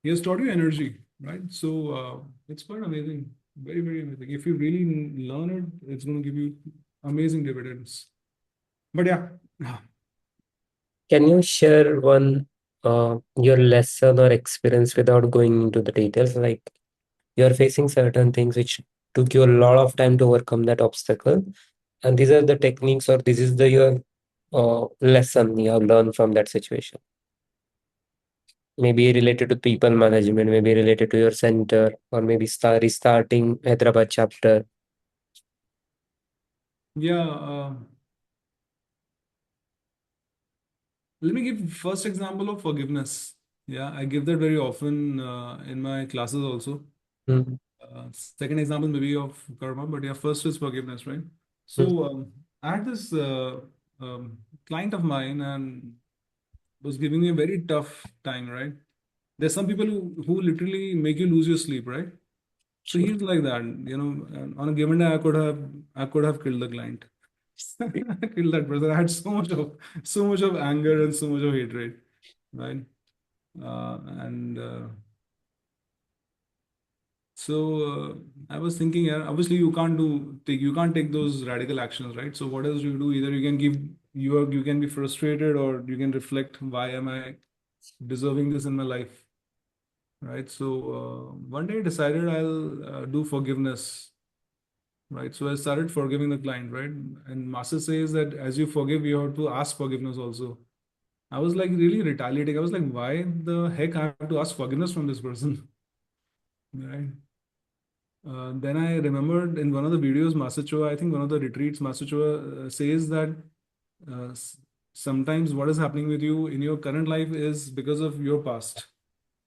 He has taught you energy, right? So it's quite amazing, very, very amazing. If you really learn it, it's going to give you amazing dividends. But yeah, Can you share one your lesson or experience without going into the details? Like you're facing certain things which took you a lot of time to overcome that obstacle, and these are the techniques, or this is the your lesson you have learned from that situation. Maybe related to people management, maybe related to your center, or maybe restarting Hyderabad chapter. yeah. Let me give first example of forgiveness. Yeah, I give that very often in my classes also. Mm. Second example maybe of karma, but yeah, first is forgiveness, right? Mm. So I had this client of mine and was giving me a very tough time, right? There's some people who literally make you lose your sleep, right? So Sure. he's like that, and on a given day, I could have killed the client. I killed that person. I had so much of anger and so much of hatred, right? And so I was thinking, yeah, obviously you can't take those radical actions, right? So what else do you do? Either you can be frustrated, or you can reflect, why am I deserving this in my life? right? So one day I decided I'll do forgiveness, right? So I started forgiving the client, right? And master says that as you forgive, you have to ask forgiveness also. I was like really retaliating. I was like, why the heck I have to ask forgiveness from this person, right? Then I remembered in one of the videos, Master Choa, I think one of the retreats, Master Choa says that uh, s- sometimes what is happening with you in your current life is because of your past,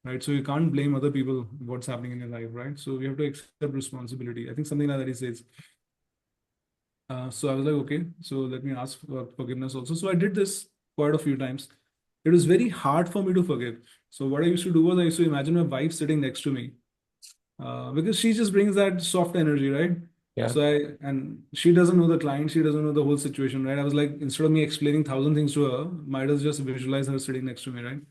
right? So you can't blame other people what's happening in your life, right? So you have to accept responsibility. I think something like that he says. So I was like, okay, so let me ask for forgiveness also. So I did this quite a few times. It was very hard for me to forgive. So what I used to do was I used to imagine my wife sitting next to me, because she just brings that soft energy, right? Yeah. And she doesn't know the client, she doesn't know the whole situation, right? I was like, instead of me explaining thousand things to her, might as just visualize her sitting next to me, right?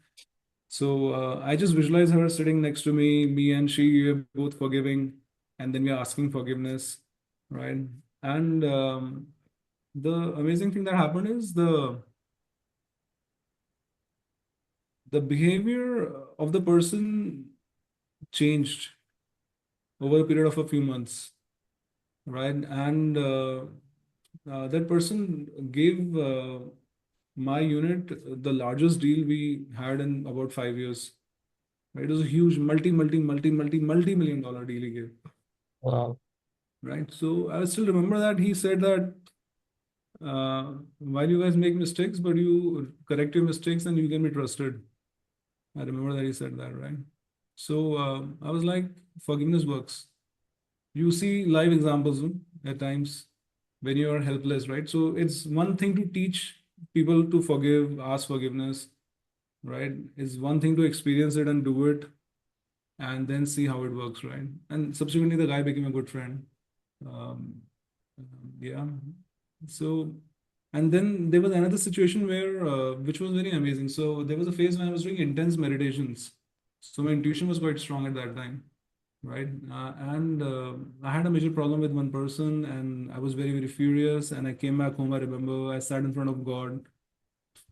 So I just visualize her sitting next to me and she are both forgiving, and then we are asking forgiveness, right? And the amazing thing that happened is the behavior of the person changed over a period of a few months, right? And that person gave my unit the largest deal we had in about 5 years. Right? It was a huge multi-million dollar deal he gave. Wow. Right. So I still remember that he said that while you guys make mistakes, but you correct your mistakes and you can be trusted. I remember that he said that, right? So I was like, forgiveness works. You see live examples at times when you are helpless, right? So it's one thing to teach people to forgive, ask forgiveness, right? It's one thing to experience it and do it and then see how it works, right? And subsequently, the guy became a good friend. Um, yeah. So, and then there was another situation where, which was very amazing. So there was a phase when I was doing intense meditations. So my intuition was quite strong at that time, right? And I had a major problem with one person, and I was very furious. And I came back home. I remember I sat in front of God,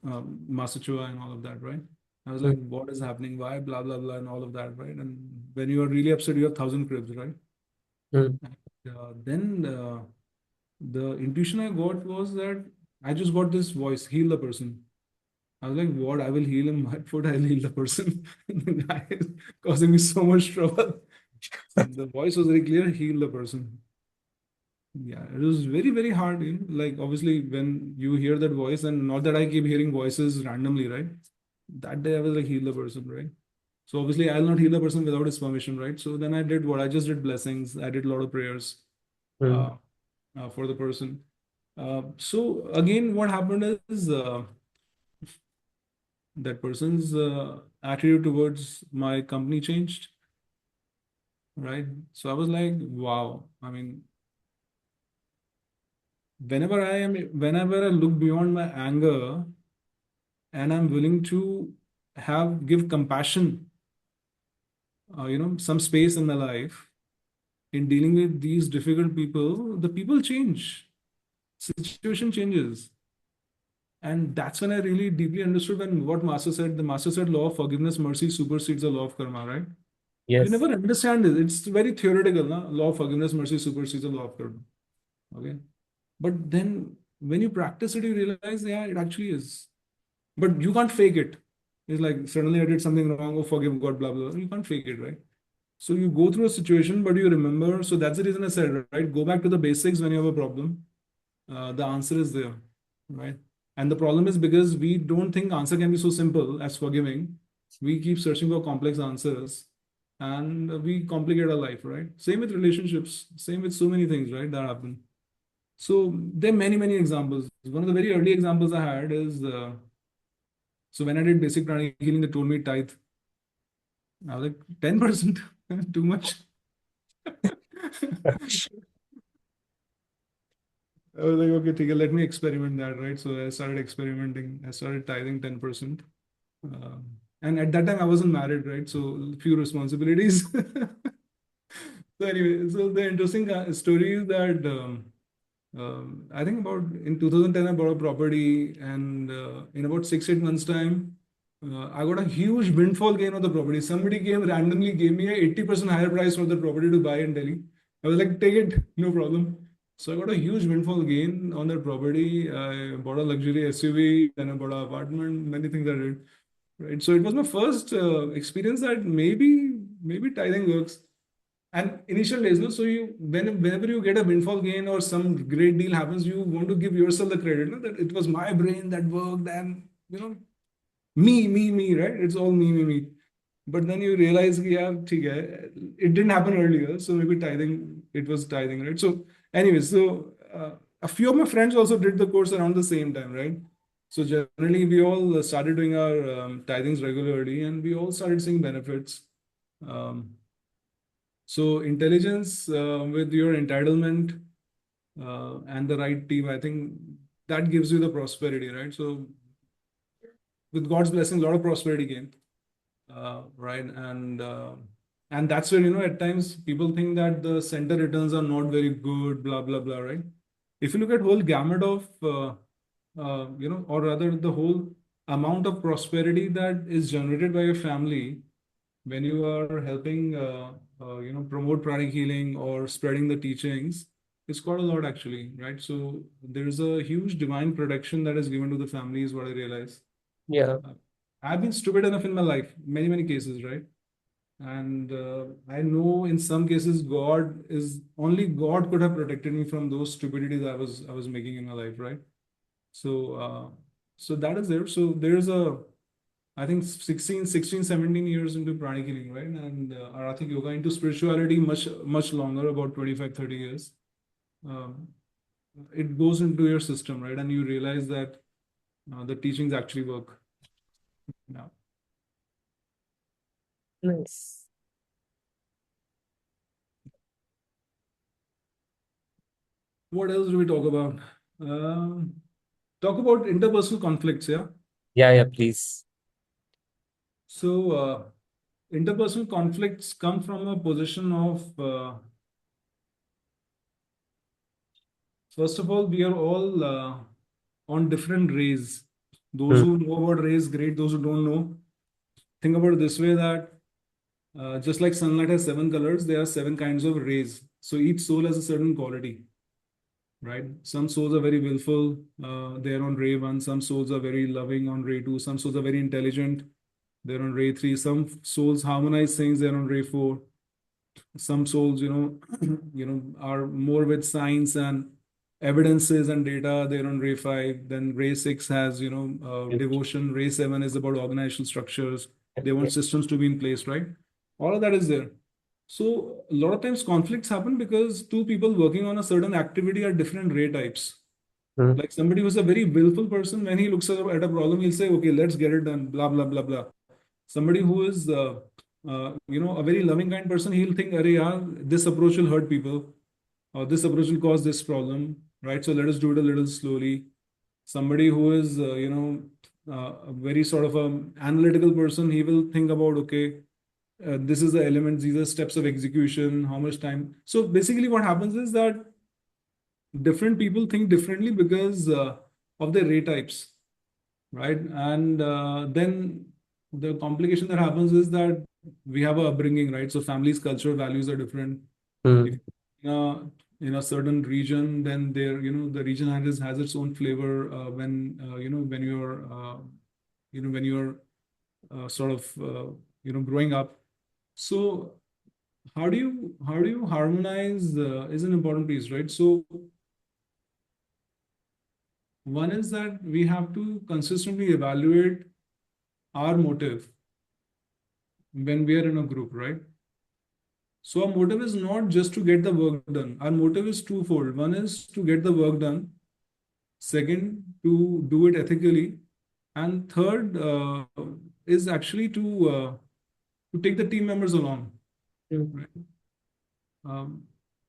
Master Chua, and all of that, right? I was like, Mm, what is happening? Why? Blah blah blah, and all of that, right? And when you are really upset, you have thousand cribs, right? mm. And, then the intuition I got was that I just got this voice, heal the person. I was like, what? I will heal him. What foot? I'll heal the person. The guy is causing me so much trouble. And the voice was very clear, heal the person. Yeah, it was very hard, like obviously when you hear that voice, and not that I keep hearing voices randomly, right? That day I was like, heal the person, right? So obviously I'll not heal the person without his permission, right? So then I did what? I just did blessings. I did a lot of prayers Mm. uh, for the person. So again, what happened is that person's attitude towards my company changed, right? So I was like, wow. I mean, whenever I look beyond my anger and I'm willing to give compassion, some space in my life in dealing with these difficult people, the people change, situation changes. And that's when I really deeply understood when what Master said. The Master said, law of forgiveness, mercy supersedes the law of karma, right? You Yes. never understand it. It's very theoretical, na? Law of forgiveness, mercy supersedes the law of karma. Okay. But then when you practice it, you realize, yeah, it actually is. But you can't fake it. It's like suddenly I did something wrong, oh, forgive God, blah, blah. You can't fake it, right? So you go through a situation, but you remember. So that's the reason I said, right? Go back to the basics when you have a problem. The answer is there, right? And the problem is because we don't think answer can be so simple as forgiving. We keep searching for complex answers and we complicate our life, right? Same with relationships, same with so many things, right? That happen. So there are many examples. One of the very early examples I had is so when I did basic pranic healing, they told me tithe. I was like 10%, too much. I was like, okay, take it, let me experiment that, right? So I started experimenting. I started tithing 10%. And at that time, I wasn't married, right? So few responsibilities. So anyway, so the interesting story is that I think about in 2010, I bought a property, and in about 6, 8 months' time, I got a huge windfall gain on the property. Somebody came randomly, gave me a 80% higher price for the property to buy in Delhi. I was like, take it, no problem. So I got a huge windfall gain on that property. I bought a luxury SUV, then I bought an apartment, many things I did. Right. So it was my first experience that maybe tithing works. And initial days, no. So whenever you get a windfall gain or some great deal happens, you want to give yourself the credit, no? That it was my brain that worked, and me, right? It's all me. But then you realize, yeah, theek hai, it didn't happen earlier, so maybe tithing, it was tithing, right? So, anyway, a few of my friends also did the course around the same time, right? So generally, we all started doing our tithings regularly, and we all started seeing benefits. Um, so intelligence with your entitlement and the right team, I think that gives you the prosperity, right? So with God's blessing, a lot of prosperity came. Right? And that's where at times people think that the center returns are not very good, blah blah blah, right? If you look at whole gamut of or rather the whole amount of prosperity that is generated by your family when you are helping promote pranic healing or spreading the teachings, it's quite a lot actually, right? So there's a huge divine protection that is given to the family is what I realize. Yeah. uh, I've been stupid enough in my life, many cases, right? And I know in some cases, God could have protected me from those stupidities I was making in my life, right? So so that is there. So there's I think 16, 17 years into pranic healing, right? And Arathic yoga into spirituality much longer, about 25, 30 years. Um, it goes into your system, right? And you realize that the teachings actually work. Yeah. Nice. What else do we talk about? Talk about interpersonal conflicts, yeah? Yeah, please. So, interpersonal conflicts come from a position of, first of all, we are all on different rays. Those Hmm. who know about rays, great. Those who don't know, think about it this way that just like sunlight has seven colors, there are seven kinds of rays. So each soul has a certain quality, right? Some souls are very willful, they're on ray one. Some souls are very loving on ray two. Some souls are very intelligent, they're on ray three. Some souls harmonize things, they're on ray four. Some souls, are more with science and evidences and data, they're on ray five. Then ray six has, devotion. Ray seven is about organizational structures. They want Okay. systems to be in place, right? All of that is there. So a lot of times conflicts happen because two people working on a certain activity are different ray types. Hmm. Like somebody who's a very willful person, when he looks at a problem, he'll say, okay, let's get it done, blah, blah, blah, blah. Somebody who is, a very loving kind person, he'll think, Arey, yaar, this approach will hurt people, or this approach will cause this problem, right? So let us do it a little slowly. Somebody who is, a very sort of analytical person, he will think about, okay, this is the elements, these are steps of execution, how much time. So basically, what happens is that different people think differently because of their ray types, right? And then the complication that happens is that we have a upbringing, right? So families' culture values are different. If Hmm. in a certain region, then there, the region has its own flavor when you're sort of growing up. So how do you harmonize is an important piece, right? So one is that we have to consistently evaluate our motive when we are in a group, right? So our motive is not just to get the work done. Our motive is twofold. One is to get the work done. Second, to do it ethically. And third is actually to take the team members along. Hmm. Right? Um,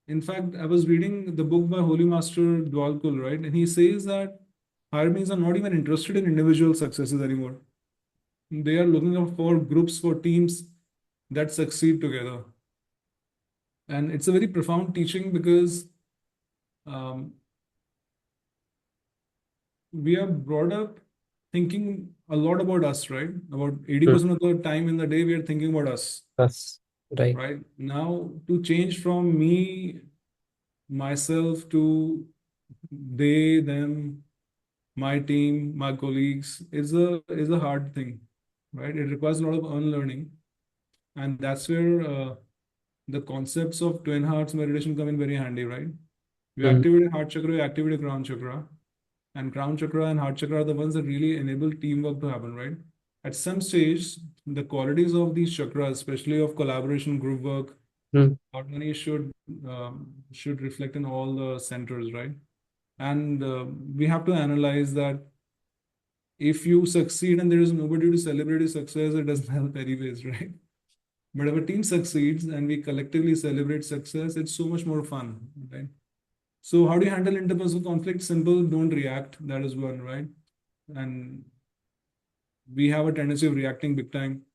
in fact, I was reading the book by Holy Master Dwalkul, right? And he says that higher beings are not even interested in individual successes anymore. They are looking out for groups, for teams that succeed together. And it's a very profound teaching because um, we are brought up thinking a lot about us, right? About 80% of the time in the day, we are thinking about us. Us. Right. Right. Now, to change from me, myself to they, them, my team, my colleagues is a hard thing, right? It requires a lot of unlearning, and that's where the concepts of twin hearts meditation come in very handy, right? You Mm. activate a heart chakra, you activate a crown chakra, and crown chakra and heart chakra are the ones that really enable teamwork to happen, right? At some stage, the qualities of these chakras, especially of collaboration, group work, Mm. harmony, should reflect in all the centers, right? And we have to analyze that if you succeed and there is nobody to celebrate your success, it doesn't help anyways, right? But if a team succeeds and we collectively celebrate success, it's so much more fun, right? So how do you handle interpersonal conflict? Simple, don't react. That is one, right? And we have a tendency of reacting big time.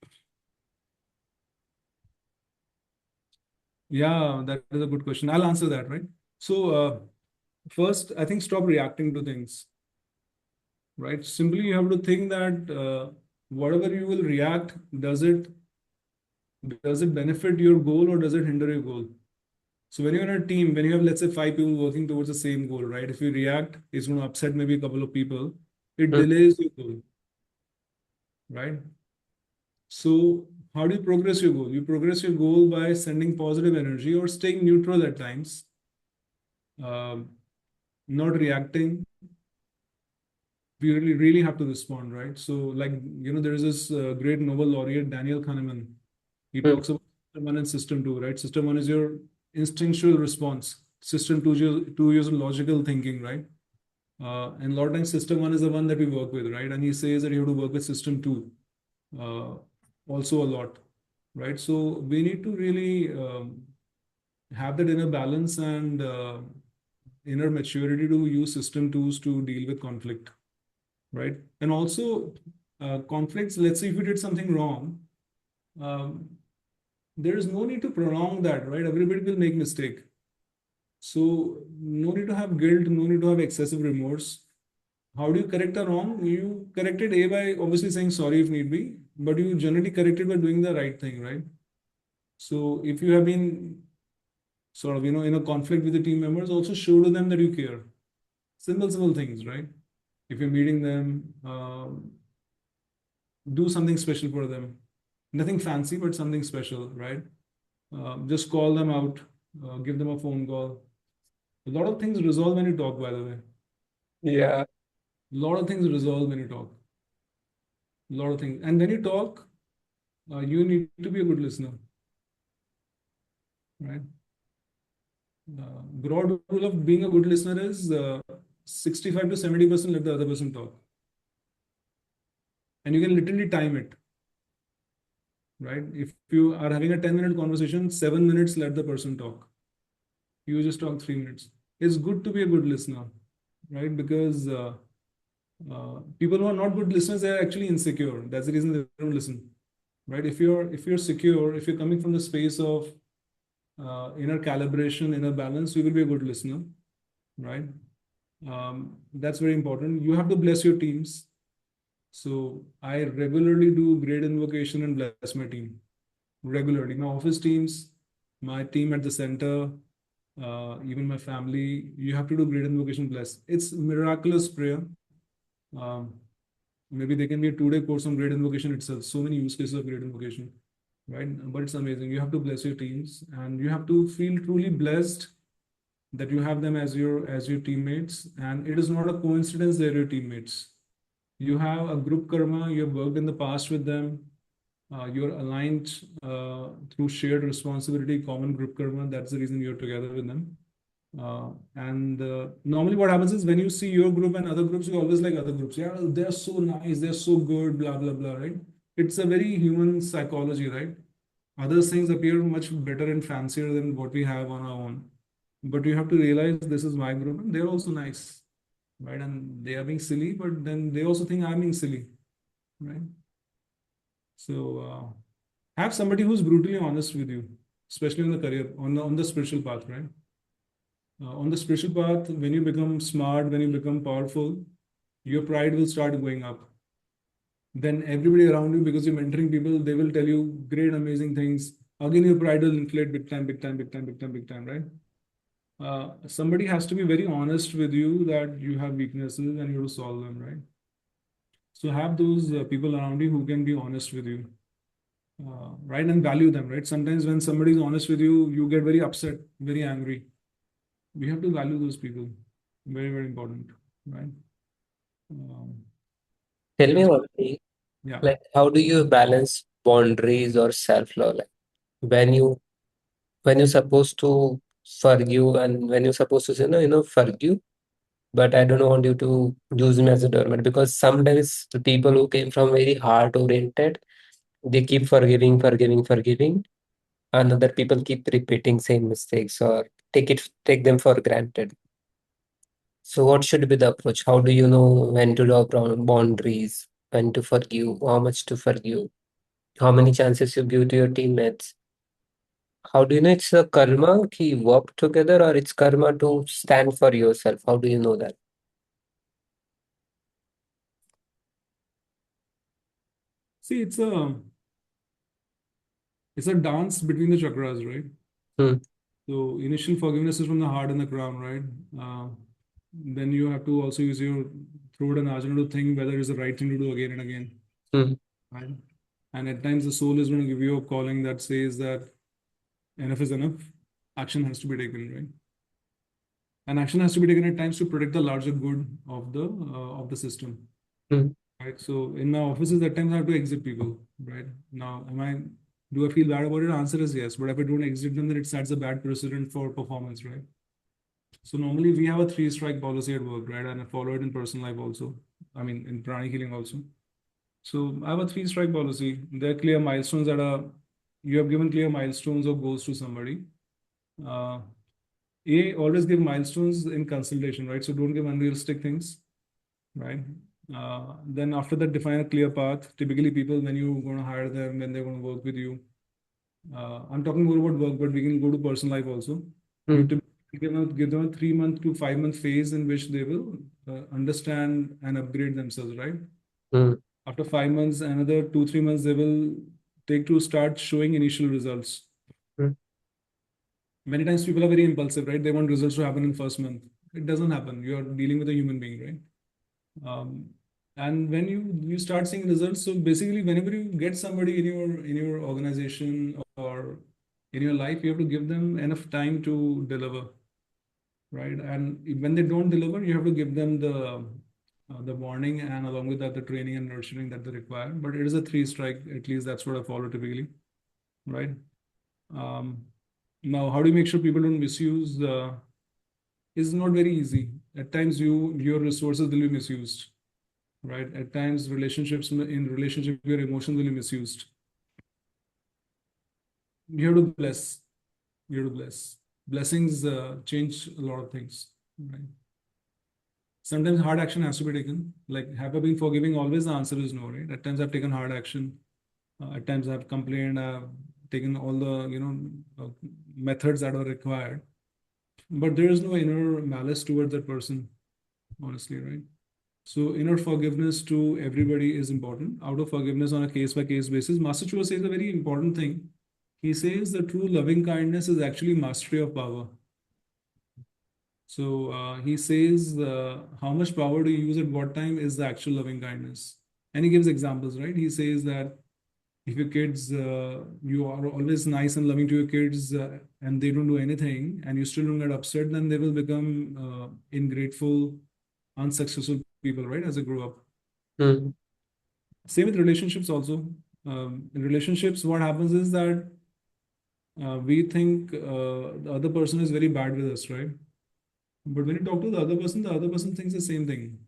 Yeah, that is a good question. I'll answer that, right? So first, I think stop reacting to things, right? Simply, you have to think that whatever you will react, does it benefit your goal or does it hinder your goal? So when you're in a team, when you have, let's say, five people working towards the same goal, right? If you react, it's going to upset maybe a couple of people. It Mm. delays your goal, right? So how do you progress your goal? You progress your goal by sending positive energy or staying neutral at times, um, not reacting. We really have to respond, right? So, like, there is this great Nobel laureate, Daniel Kahneman. He Mm. talks about system one and system two, right? System one is your instinctual response. System two is logical thinking, right? And a lot of times, system one is the one that we work with, right? And he says that you have to work with system two uh, also a lot, right? So we need to really have that inner balance and inner maturity to use system tools to deal with conflict, right? And also conflicts, let's say if you did something wrong, um, there is no need to prolong that, right? Everybody will make mistake. So no need to have guilt, no need to have excessive remorse. How do you correct a wrong? You correct it A by obviously saying sorry if need be, but you generally correct it by doing the right thing, right? So if you have been sort of, in a conflict with the team members, also show to them that you care. Simple things, right? If you're meeting them, do something special for them. Nothing fancy, but something special, right? Just call them out, give them a phone call. A lot of things resolve when you talk, by the way. Yeah. A lot of things resolve when you talk. A lot of things. And when you talk, you need to be a good listener, right? Broad rule of being a good listener is 65 to 70% let the other person talk. And you can literally time it, right? If you are having a 10-minute conversation, 7 minutes let the person talk. You just talk 3 minutes. It's good to be a good listener, right? Because people who are not good listeners, they're actually insecure. That's the reason they don't listen, right? If you're secure, if you're coming from the space of inner calibration, inner balance, you will be a good listener, right? That's very important. You have to bless your teams. So I regularly do great invocation and bless my team regularly. My office teams, my team at the center, even my family. You have to do great invocation bless. It's miraculous prayer. Um, Maybe there can be a 2-day course on great invocation itself. So many use cases of great invocation, right? But it's amazing. You have to bless your teams, and you have to feel truly blessed that you have them as your teammates. And it is not a coincidence they're your teammates. You have a group karma. You have worked in the past with them. You're aligned through shared responsibility, common group karma. That's the reason you're together with them. And normally, what happens is when you see your group and other groups, you always like other groups. Yeah, they're so nice, they're so good, blah blah blah. Right? It's a very human psychology, right? Other things appear much better and fancier than what we have on our own. But you have to realize this is my group, and they're also nice, right? And they are being silly, but then they also think I'm being silly, right? So have somebody who's brutally honest with you, especially on the career, on the spiritual path, right? On the spiritual path, when you become smart, when you become powerful, your pride will start going up. then everybody around you, because you're mentoring people, they will tell you great, amazing things. Again, your pride will inflate big time, big time, big time, big time, big time, right? Somebody has to be very honest with you that you have weaknesses and you have to solve them, right? So have those people around you who can be honest with you, right? And value them, right? Sometimes when somebody is honest with you, you get very upset, very angry. We have to value those people. Very, very important, right? Um, Tell me that's one thing, yeah. like how do you balance boundaries or self-love? Like when you when you're supposed to forgive and when you're supposed to say, no, forgive, but I don't want you to use me as a doormat because sometimes the people who came from very heart oriented, they keep forgiving, forgiving, forgiving, and other people keep repeating same mistakes or take them for granted. So what should be the approach? How do you know when to draw boundaries, when to forgive, how much to forgive, how many chances you give to your teammates? How do you know it's a karma ki work together or it's karma to stand for yourself? How do you know that? See, it's a dance between the chakras, right? Hmm, So initial forgiveness is from the heart and the crown, right? Uh, then you have to also use your throat and ajna to think whether it's the right thing to do again and again, hmm, right? And at times the soul is going to give you a calling that says that enough is enough. Action has to be taken, right? And action has to be taken at times to protect the larger good of the system, hmm, right? So in my offices, at times I have to exit people, right? Now, do I feel bad about it? Answer is yes. But if I don't exit them, then it sets a bad precedent for performance, right? So normally we have a three-strike policy at work, right? And I follow it in personal life also. I mean, in pranic healing also. So I have a three-strike policy. There are clear milestones you have given clear milestones or goals to somebody. Uh, always give milestones in consultation, right? So don't give unrealistic things, right? Then after that, define a clear path. Typically, people, when you're going to hire them, when they're going to work with you, I'm talking more about work, but we can go to personal life also. You hmm, typically give them a 3 month to 5 month phase in which they will understand and upgrade themselves, right? hmm, After 5 months, another 2, 3 months, they will take to start showing initial results. hmm, Many times people are very impulsive, right? They want results to happen in first month. It doesn't happen. You are dealing with a human being, right? And when you start seeing results, so basically, whenever you get somebody in your organization or in your life, you have to give them enough time to deliver, right? And when they don't deliver, you have to give them the warning and along with that the training and nurturing that they require. But it is a three strike, at least that's what I follow typically, right? Um, Now, how do you make sure people don't misuse? Is not very easy. At times, your resources will be misused, right? At times, relationship, your emotions will be misused. You have to bless. You have to bless. Blessings change a lot of things, right? Sometimes hard action has to be taken. Like, have I been forgiving? Always the answer is no, right? At times, I've taken hard action. At times, I've complained. I've taken all the methods that are required. But there is no inner malice towards that person, honestly, right? So inner forgiveness to everybody is important. Out of forgiveness on a case by case basis, Master Chua says a very important thing. He says the true loving kindness is actually mastery of power. So he says how much power to use at what time is the actual loving kindness. And he gives examples, right? He says that if your kids, you are always nice and loving to your kids and they don't do anything and you still don't get upset, then they will become ingrateful, unsuccessful people, right? As they grow up. hmm. Same with relationships also. In relationships, what happens is that we think the other person is very bad with us, right? But when you talk to the other person thinks the same thing.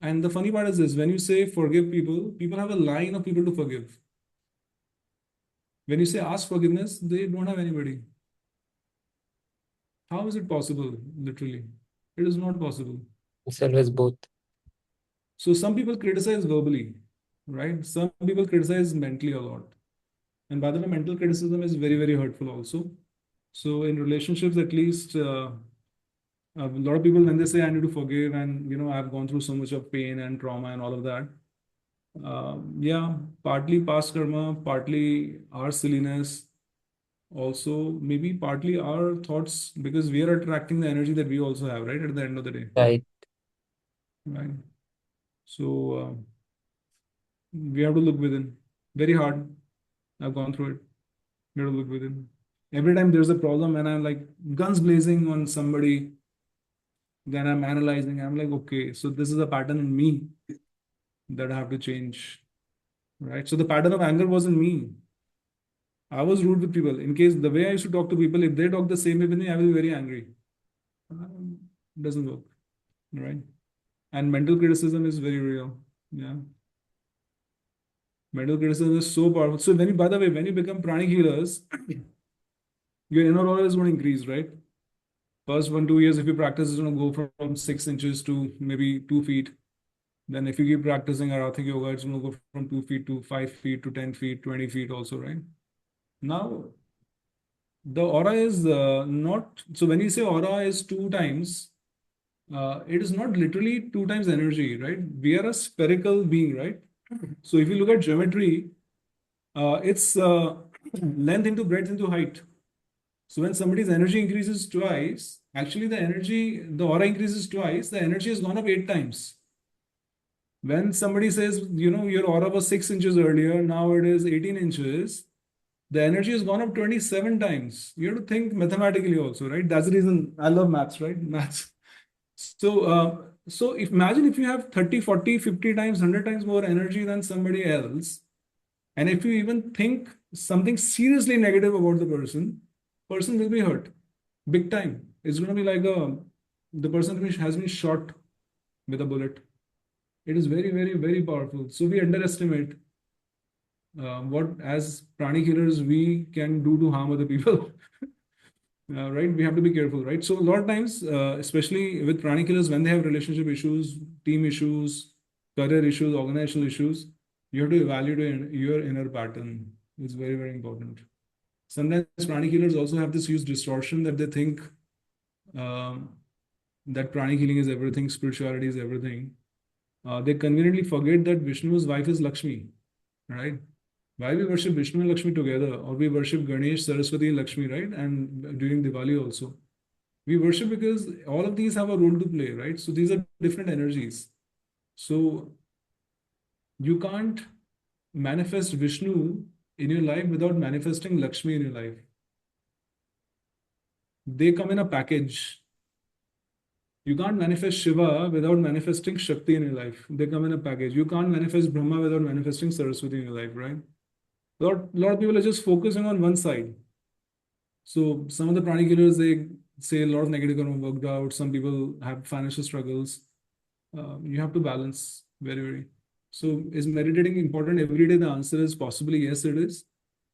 And the funny part is this, when you say forgive people, people have a line of people to forgive. When you say ask forgiveness, they don't have anybody. How is it possible, literally? It is not possible. It's always both. So some people criticize verbally, right? Some people criticize mentally a lot. And by the way, mental criticism is very, very hurtful also. So in relationships, at least A lot of people, when they say I need to forgive, and I've gone through so much of pain and trauma and all of that. Yeah, partly past karma, partly our silliness, also maybe partly our thoughts, because we are attracting the energy that we also have, right? At the end of the day, Right. right? So we have to look within. Very hard. I've gone through it. We have to look within. Every time there's a problem and I'm like guns blazing on somebody, then I'm analyzing. I'm like, okay, so this is a pattern in me that I have to change, right? So the pattern of anger wasn't me. I was rude with people. In case the way I used to talk to people, if they talk the same way with me, I will be very angry. Um, doesn't work, right? And mental criticism is very real. Yeah, mental criticism is so powerful. So when you, by the way, when you become pranic healers, your inner aura is going to increase, right? First 1 2 years, if you practice, it's going to go from 6 inches to maybe 2 feet. Then if you keep practicing Arathic yoga, it's going to go from 2 feet to 5 feet to 10 feet, 20 feet also, right? Now, the aura is not, so when you say aura is two times, it is not literally two times energy, right? We are a spherical being, right? So if you look at geometry, it's length into breadth into height. So when somebody's energy increases twice, actually the aura increases twice, the energy has gone up 8 times. When somebody says, your aura was 6 inches earlier, now it is 18 inches, the energy has gone up 27 times. You have to think mathematically also, right? That's the reason I love maths, right? Maths. So if imagine if you have 30, 40, 50 times, 100 times more energy than somebody else, and if you even think something seriously negative about the person will be hurt big time. It's going to be like the person has been shot with a bullet. It is very, very, very powerful. So we underestimate what, as pranic healers, we can do to harm other people. Right? We have to be careful, right? So a lot of times, especially with pranic healers, when they have relationship issues, team issues, career issues, organizational issues, you have to evaluate your inner pattern. It's very, very important. Sometimes pranic healers also have this huge distortion that they think um, that pranic healing is everything, spirituality is everything. They conveniently forget that Vishnu's wife is Lakshmi, right? Why we worship Vishnu and Lakshmi together, or we worship Ganesh, Saraswati, and Lakshmi, right? And during Diwali also, we worship because all of these have a role to play, right? So these are different energies. So you can't manifest Vishnu in your life without manifesting Lakshmi in your life. They come in a package. You can't manifest Shiva without manifesting Shakti in your life. They come in a package. You can't manifest Brahma without manifesting Saraswati in your life, right? Lot of people are just focusing on one side. So some of the pranic healers, they say a lot of negative karma worked out. Some people have financial struggles. You have to balance very, very. So is meditating important every day? The answer is possibly yes, it is.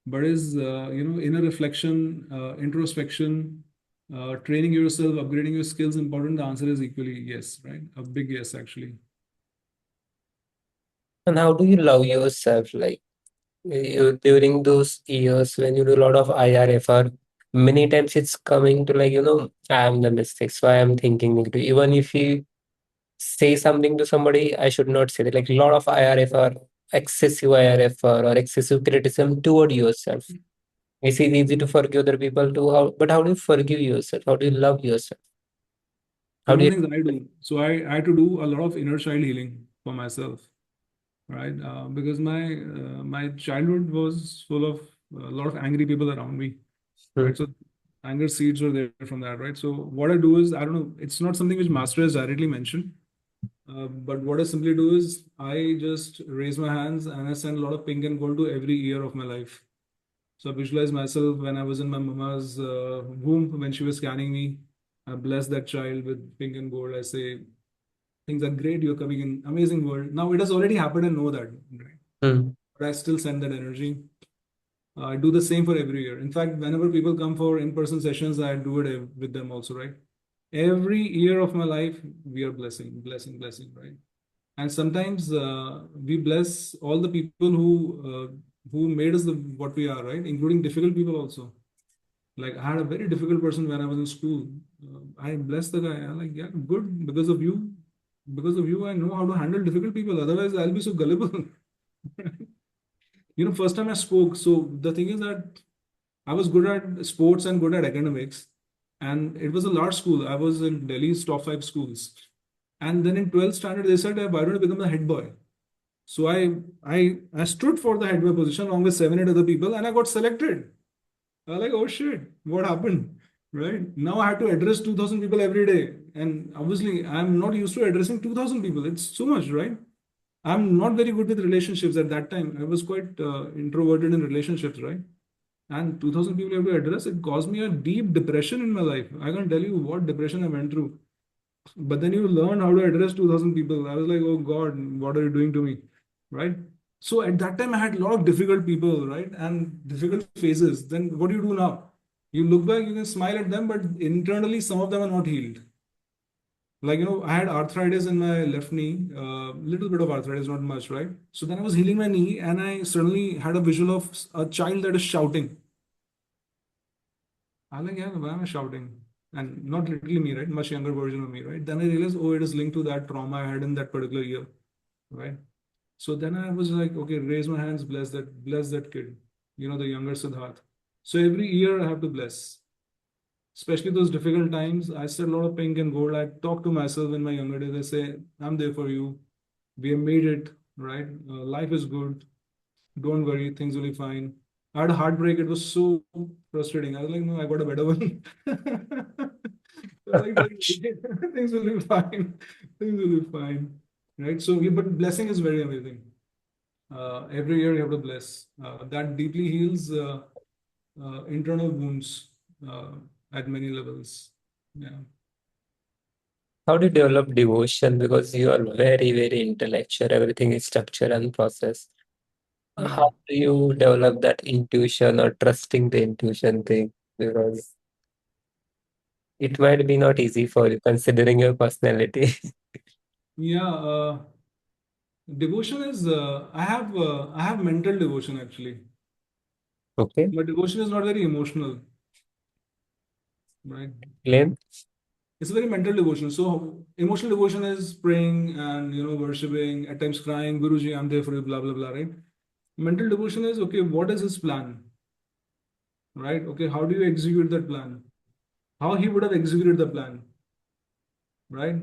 But is inner reflection, introspection, training yourself, upgrading your skills important? The answer is equally yes, right? A big yes, actually. And how do you love yourself? Like during those years when you do a lot of IRFR, many times it's coming to like, I am the mistake, so I am thinking negative. Even if you say something to somebody, I should not say that. Like a lot of IRFR, excessive IRFR or excessive criticism toward yourself. It's easy to forgive other people too. But how do you forgive yourself? How do you love yourself? How Some do of you? the things I do. So I had to do a lot of inner child healing for myself, right? Because my childhood was full of a lot of angry people around me, Hmm. right? So anger seeds were there from that, right? So what I do is, I don't know, it's not something which master has directly mentioned, but what I simply do is I just raise my hands and I send a lot of pink and gold to every year of my life. So I visualize myself when I was in my mama's womb when she was scanning me. I bless that child with pink and gold. I say, things are great. You're coming in amazing world. Now it has already happened and know that, right? Hmm. But I still send that energy. I do the same for every year. In fact, whenever people come for in-person sessions, I do it with them also, right? Every year of my life, we are blessing, blessing, blessing, right? And sometimes we bless all the people who made us what we are, right? Including difficult people also. Like I had a very difficult person when I was in school. I bless the guy. I'm like, yeah, good. Because of you, I know how to handle difficult people. Otherwise, I'll be so gullible. First time I spoke. So the thing is that I was good at sports and good at academics. And it was a large school. I was in Delhi's top five schools. And then in 12th standard, they said, why don't you become the head boy? So I stood for the head boy position along with seven, eight other people, and I got selected. I was like, oh shit, what happened? Right? Now I have to address 2,000 people every day. And obviously, I'm not used to addressing 2,000 people. It's so much, right? I'm not very good with relationships at that time. I was quite introverted in relationships, right? And 2,000 people you have to address, it caused me a deep depression in my life. I can't tell you what depression I went through. But then you learn how to address 2,000 people. I was like, oh God, what are you doing to me? Right? So at that time, I had a lot of difficult people, right? And difficult phases. Then what do you do now? You look back, you can smile at them, but internally, some of them are not healed. Like, I had arthritis in my left knee, little bit of arthritis, not much, right? So then I was healing my knee, and I suddenly had a visual of a child that is shouting. I'm like, yeah, why am I shouting? And not literally me, right? Much younger version of me, right? Then I realized, oh, it is linked to that trauma I had in that particular year, right? So then I was like, okay, raise my hands, bless that kid, the younger Siddharth. So every year I have to bless, especially those difficult times. I said a lot of pink and gold. I talk to myself in my younger days. I say, I'm there for you. We have made it, right? Life is good. Don't worry, things will be fine. I had a heartbreak. It was so frustrating. I was like, no, I got a better one. Like, things will be fine. Things will be fine. Right. So, yeah, but blessing is very amazing. Every year you have to bless. That deeply heals internal wounds uh, at many levels. Yeah. How do you develop devotion? Because you are very, very intellectual. Everything is structured and processed. How Hmm. do you develop that intuition or trusting the intuition thing? Because it might be not easy for you considering your personality. Yeah. Devotion is I have mental devotion actually. Okay. But devotion is not very emotional, right? Claim. It's a very mental devotion. So emotional devotion is praying and worshiping, at times crying, Guruji, I'm there for you, blah blah blah, right? Mental devotion is okay, what is his plan? Right? Okay, how do you execute that plan? How he would have executed the plan, right?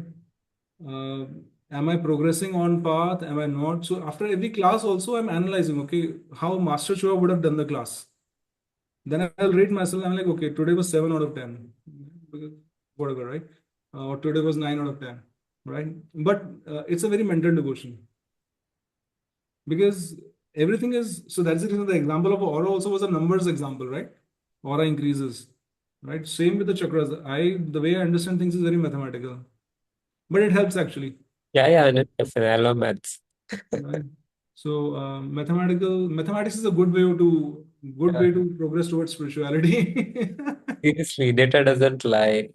Uh, am I progressing on path? Am I not? So after every class, also I'm analyzing, okay, how Master Chua would have done the class. Then I'll rate myself. I'm like, okay, today was 7 out of 10, whatever, right? Or today was 9 out of 10, right? But it's a very mental devotion because everything is so. That's the reason the example of aura also was a numbers example, right? Aura increases, right? Same with the chakras. The way I understand things is very mathematical, but it helps actually, Yeah, yeah, 100%. I love maths. right? So mathematics is a good way to progress towards spirituality. Seriously, data doesn't lie.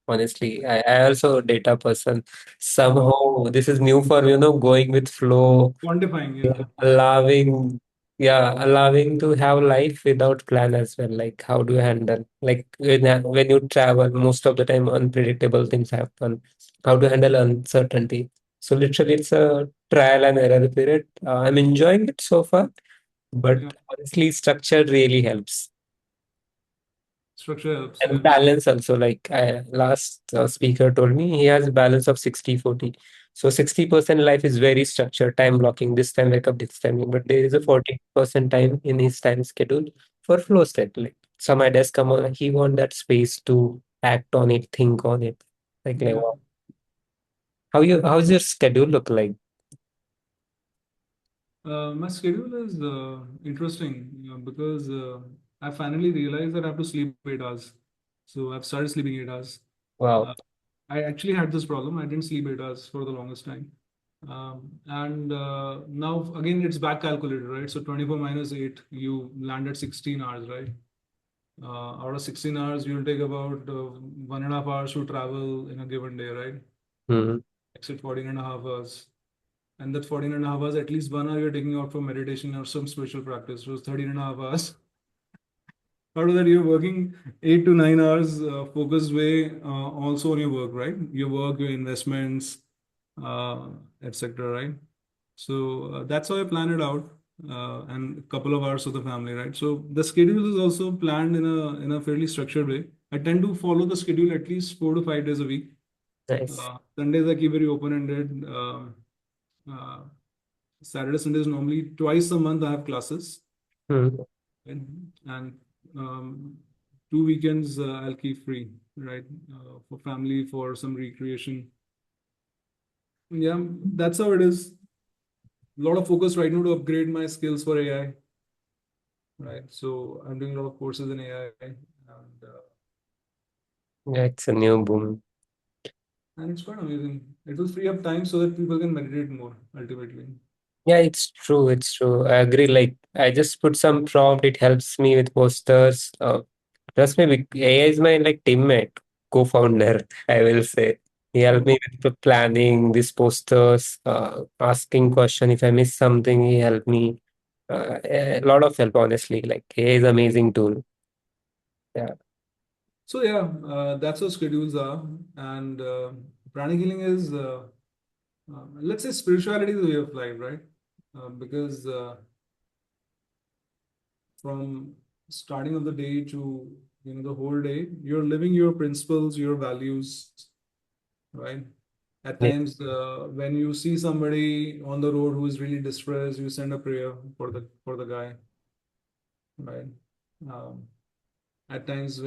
Honestly, I also a data person. Somehow this is new for going with flow, Quantifying, yeah. allowing, yeah, allowing to have life without plan as well. Like how do you handle like when you travel, most of the time unpredictable things happen. How to handle uncertainty. So literally, it's a trial and error period. I'm enjoying it so far, but Yeah, honestly, structure really helps. structure helps. And Yeah, balance also, like last speaker told me, he has a balance of 60/40. So 60% life is very structured, time blocking, this time wake up, this time. But there is a 40% time in his time schedule for flow state. Like some ideas come on, he want that space to act on it, think on it. Like yeah. wow. How's your schedule look like? My schedule is interesting, because I finally realized that I have to sleep 8 hours. So I've started sleeping 8 hours. Wow. Uh, I actually had this problem. I didn't sleep 8 hours for the longest time. And now again, it's back calculated, right? So 24 minus 8, you land at 16 hours, right? Out of 16 hours, you'll take about 1.5 hours to travel in a given day, right? Mhm. Except 14 and a half hours. And that 14 and a half hours, at least 1 hour you're taking out for meditation or some spiritual practice. So it's 13 and a half hours. Out of that, you're working 8 to 9 hours focused way also on your work, right? Your work, your investments, etc. Right? So that's how I plan it out, and a couple of hours with the family, right? So the schedule is also planned in a fairly structured way. I tend to follow the schedule at least 4 to 5 days a week. Nice. Sundays I keep very open-ended. Uh, Saturday, Sundays normally twice a month I have classes, Hmm. and two weekends I'll keep free, right? For family, for some recreation. Yeah, that's how it is. A lot of focus right now to upgrade my skills for AI, right? So I'm doing a lot of courses in AI, Yeah, it's a new boom. and it's quite amazing. It will free up time so that people can meditate more ultimately. Yeah, it's true. It's true. I agree. Like, I just put some prompt. It helps me with posters. Trust me, AI is my like teammate, co-founder, I will say. He helped me Oh, with the planning, these posters, asking question. If I miss something, he helped me. A lot of help, honestly. Like, AI is amazing tool. Yeah. so yeah, that's how schedules are, and pranic healing is, let's say, spirituality is a way of life, right? Because from starting of the day to the whole day, you're living your principles, your values, right? At Yeah. times, when you see somebody on the road who is really distressed, you send a prayer for the guy, right? Um, at times, uh,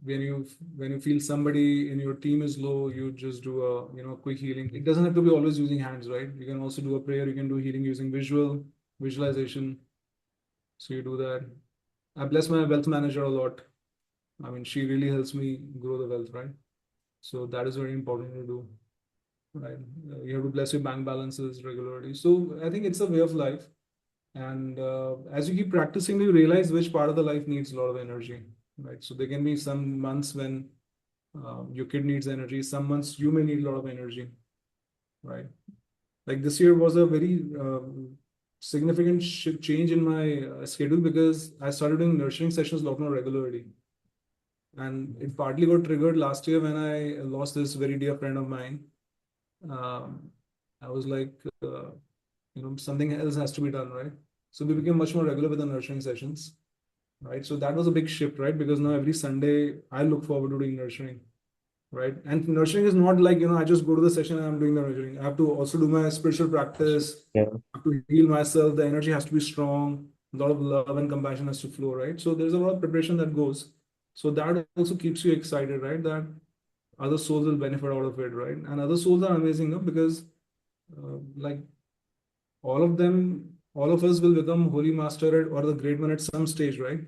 when you when you feel somebody in your team is low, you just do a quick healing. It doesn't have to be always using hands, right? You can also do a prayer. You can do healing using visualization. So you do that. I bless my wealth manager a lot. I mean, she really helps me grow the wealth, right? So that is very important to do, right? You have to bless your bank balances regularly. So I think it's a way of life. And as you keep practicing, you realize which part of the life needs a lot of energy, right? So there can be some months when your kid needs energy. Some months you may need a lot of energy, right? Like this year was a very significant change in my schedule because I started doing nurturing sessions a lot more regularly. And it partly got triggered last year when I lost this very dear friend of mine. Um, I was like, something else has to be done, right? So we became much more regular with the nurturing sessions, right? So that was a big shift, right? Because now every Sunday I look forward to doing nurturing, right? And nurturing is not like, I just go to the session and I'm doing the nurturing. I have to also do my spiritual practice, Yeah. I have to heal myself. The energy has to be strong. A lot of love and compassion has to flow, right? So there's a lot of preparation that goes. So that also keeps you excited, right? That other souls will benefit out of it, right? And other souls are amazing, no? Because like all of them, all of us will become holy master or the great one at some stage, right?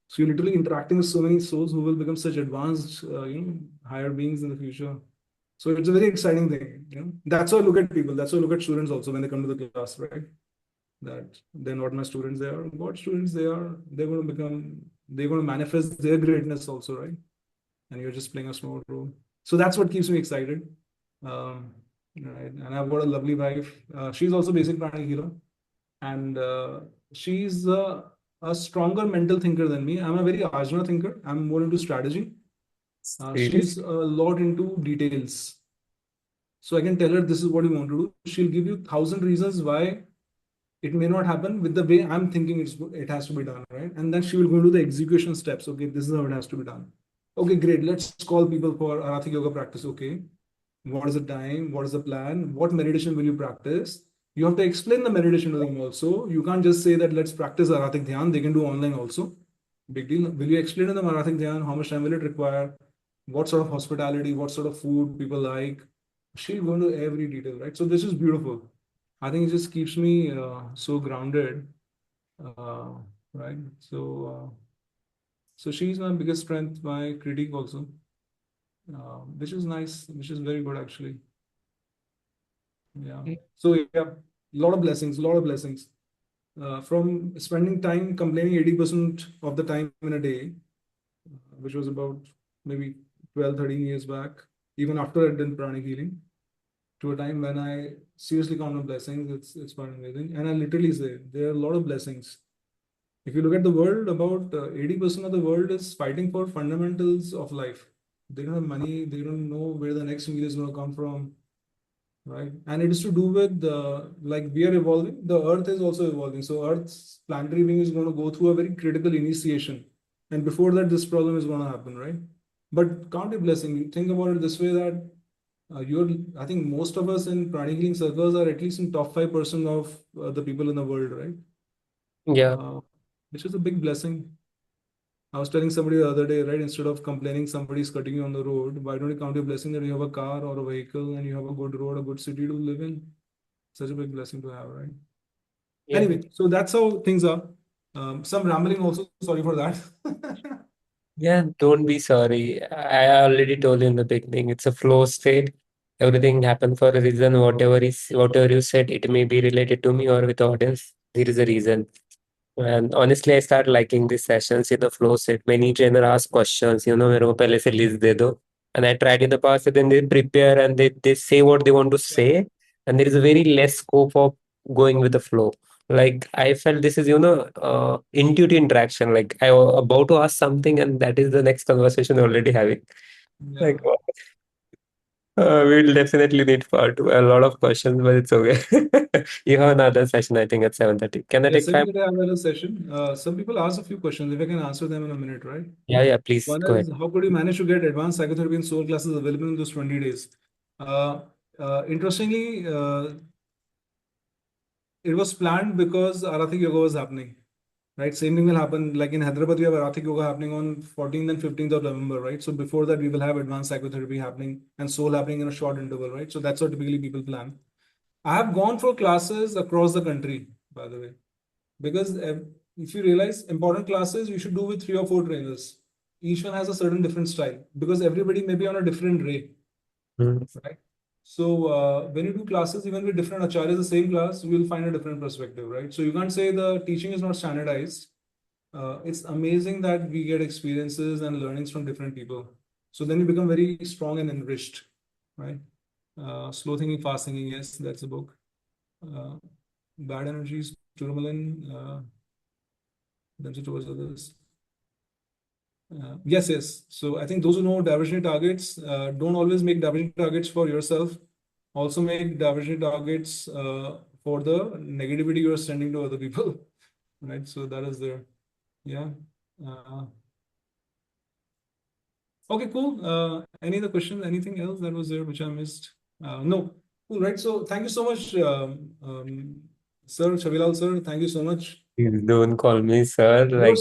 So you're literally interacting with so many souls who will become such advanced, higher beings in the future. So it's a very exciting thing, That's how I look at people. That's how I look at students also when they come to the class, right? That they're not my students, they are God students. They're going to become, they're going to manifest their greatness also, right? And you're just playing a small role. So that's what keeps me excited. Um, right. And I've got a lovely wife. She's also basic pranic healer, and she's a stronger mental thinker than me. I'm a very ajna thinker. I'm more into strategy. She's Serious? a lot into details. So I can tell her this is what you want to do. She'll give you 1,000 reasons why it may not happen with the way I'm thinking it has to be done, right? And then she will go to the execution steps. Okay, this is how it has to be done. Okay, great. Let's call people for Arathi yoga practice. Okay, what is the time? What is the plan? What meditation will you practice? You have to explain the meditation to them also. You can't just say that let's practice Aratik Dhyan. They can do online also. Big deal. Will you explain to them Aratik Dhyan? How much time will it require? What sort of hospitality? What sort of food people like? She'll go into every detail, right? So this is beautiful. I think it just keeps me so grounded, uh, right? So she's my biggest strength, my critique also, which is nice, which is very good actually. Yeah. So yeah, a lot of blessings, a lot of blessings. From spending time complaining 80% of the time in a day, which was about maybe 12, 13 years back, even after I did pranic healing, to a time when I seriously count on blessings. It's quite amazing. And I literally say there are a lot of blessings. If you look at the world, about 80% of the world is fighting for fundamentals of life. They don't have money, they don't know where the next meal is going to come from, right? And it is to do with like we are evolving, the earth is also evolving. So Earth's planetary being is going to go through a very critical initiation. And before that, this problem is going to happen, right? But count your blessing. You think about it this way that I think most of us in pranic healing circles are at least in top 5% of the people in the world, right? Yeah. Uh, which is a big blessing. I was telling somebody the other day, right? Instead of complaining somebody's cutting you on the road, why don't you count your blessing that you have a car or a vehicle and you have a good road, a good city to live in? Such a big blessing to have, right? Yeah. Anyway, so that's how things are. Some rambling also. Sorry for that. Yeah, don't be sorry. I already told you in the beginning, it's a flow state. Everything happened for a reason. Whatever you said, it may be related to me or with the audience. There is a reason. And honestly, I start liking these sessions in the flow state. Many trainer ask questions, मेरे को पहले से list दे दो. And I tried in the past, then they prepare and they say what they want to Yeah, say. And there is a very less scope of going with the flow. Like I felt this is, intuitive interaction. Like I was about to ask something, and that is the next conversation we're already having. yeah. Like we'll definitely need part two. A lot of questions, but it's okay. You have another session, I think, at 7:30. Can I Yeah, take second five? today I have a session. Some people ask a few questions. If I can answer them in a minute, right? Yeah, yeah. Please One go ahead. is how could you manage to get advanced psychotherapy and soul classes available in those 20 days? Uh, Interestingly, it was planned because Arathik Yoga was happening, right? Same thing will happen. Like in Hyderabad, we have Arathik Yoga happening on 14th and 15th of November, right? So before that, we will have advanced psychotherapy happening and soul happening in a short interval, right? So that's what typically people plan. I have gone for classes across the country, by the way, because if you realize important classes, you should do with 3 or 4 trainers. Each one has a certain different style because everybody may be on a different ray, Mm. right? So when you do classes, even with different acharyas, the same class, you will find a different perspective, right? So you can't say the teaching is not standardized. It's amazing that we get experiences and learnings from different people. So then you become very strong and enriched, right? Slow thinking, fast thinking. Yes, that's a book. Uh, Bad energies, turmalin, themselves towards others. Yes, yes. So I think those who know diversionary targets don't always make diversionary targets for yourself. Also make diversionary targets for the negativity you are sending to other people, right? So that is there. Yeah. Uh, okay, cool. Any other questions? Anything else that was there which I missed? No. Cool, right? So thank you so much, Sir Chavilal, sir. Thank you so much. Please don't call me sir. Like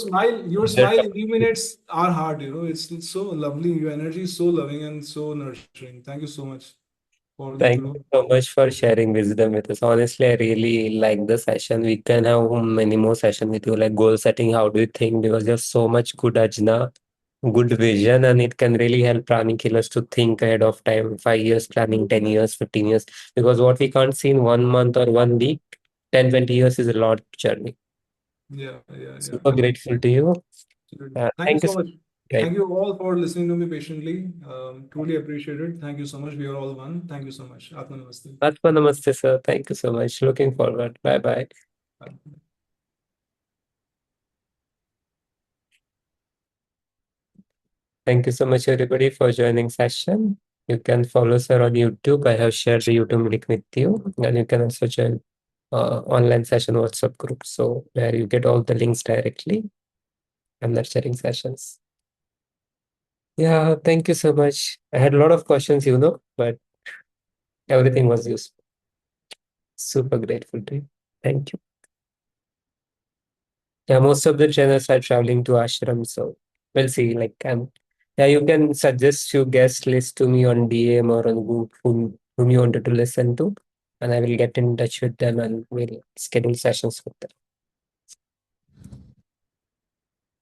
Your the smile topic. illuminates our heart. It's so lovely. Your energy is so loving and so nurturing. Thank you so much for the Thank glow. you so much for sharing wisdom with us. Honestly, I really like the session. We can have many more sessions with you, like goal setting. How do you think? Because there's so much good ajna, good vision, and it can really help planning killers to think ahead of time. 5 years planning, 10 years, 15 years. Because what we can't see in 1 month or 1 week, 10, 20 years is a lot journey. Yeah, yeah, yeah. Super grateful to you. Absolutely. Thank you Thank you so so much. much. Thank you all for listening to me patiently. Truly appreciate it. Thank you so much. We are all one. Thank you so much. Atma Namaste. Atma Namaste, sir. Thank you so much. Looking forward. Bye bye. Bye. Thank you so much, everybody, for joining session. You can follow sir on YouTube. I have shared the YouTube link with you, and you can also join online session WhatsApp group. So where you get all the links directly. I'm not sharing sessions. Yeah, thank you so much. I had a lot of questions, but everything was useful. Super grateful to you. Thank you. Yeah, most of the trainers are traveling to ashram, so we'll see. Like, yeah, you can suggest few guest list to me on DM or on Google whom you wanted to listen to, and I will get in touch with them and we'll schedule sessions with them.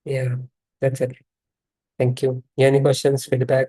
Yeah, that's it. Thank you. Yeah, any questions, feedback?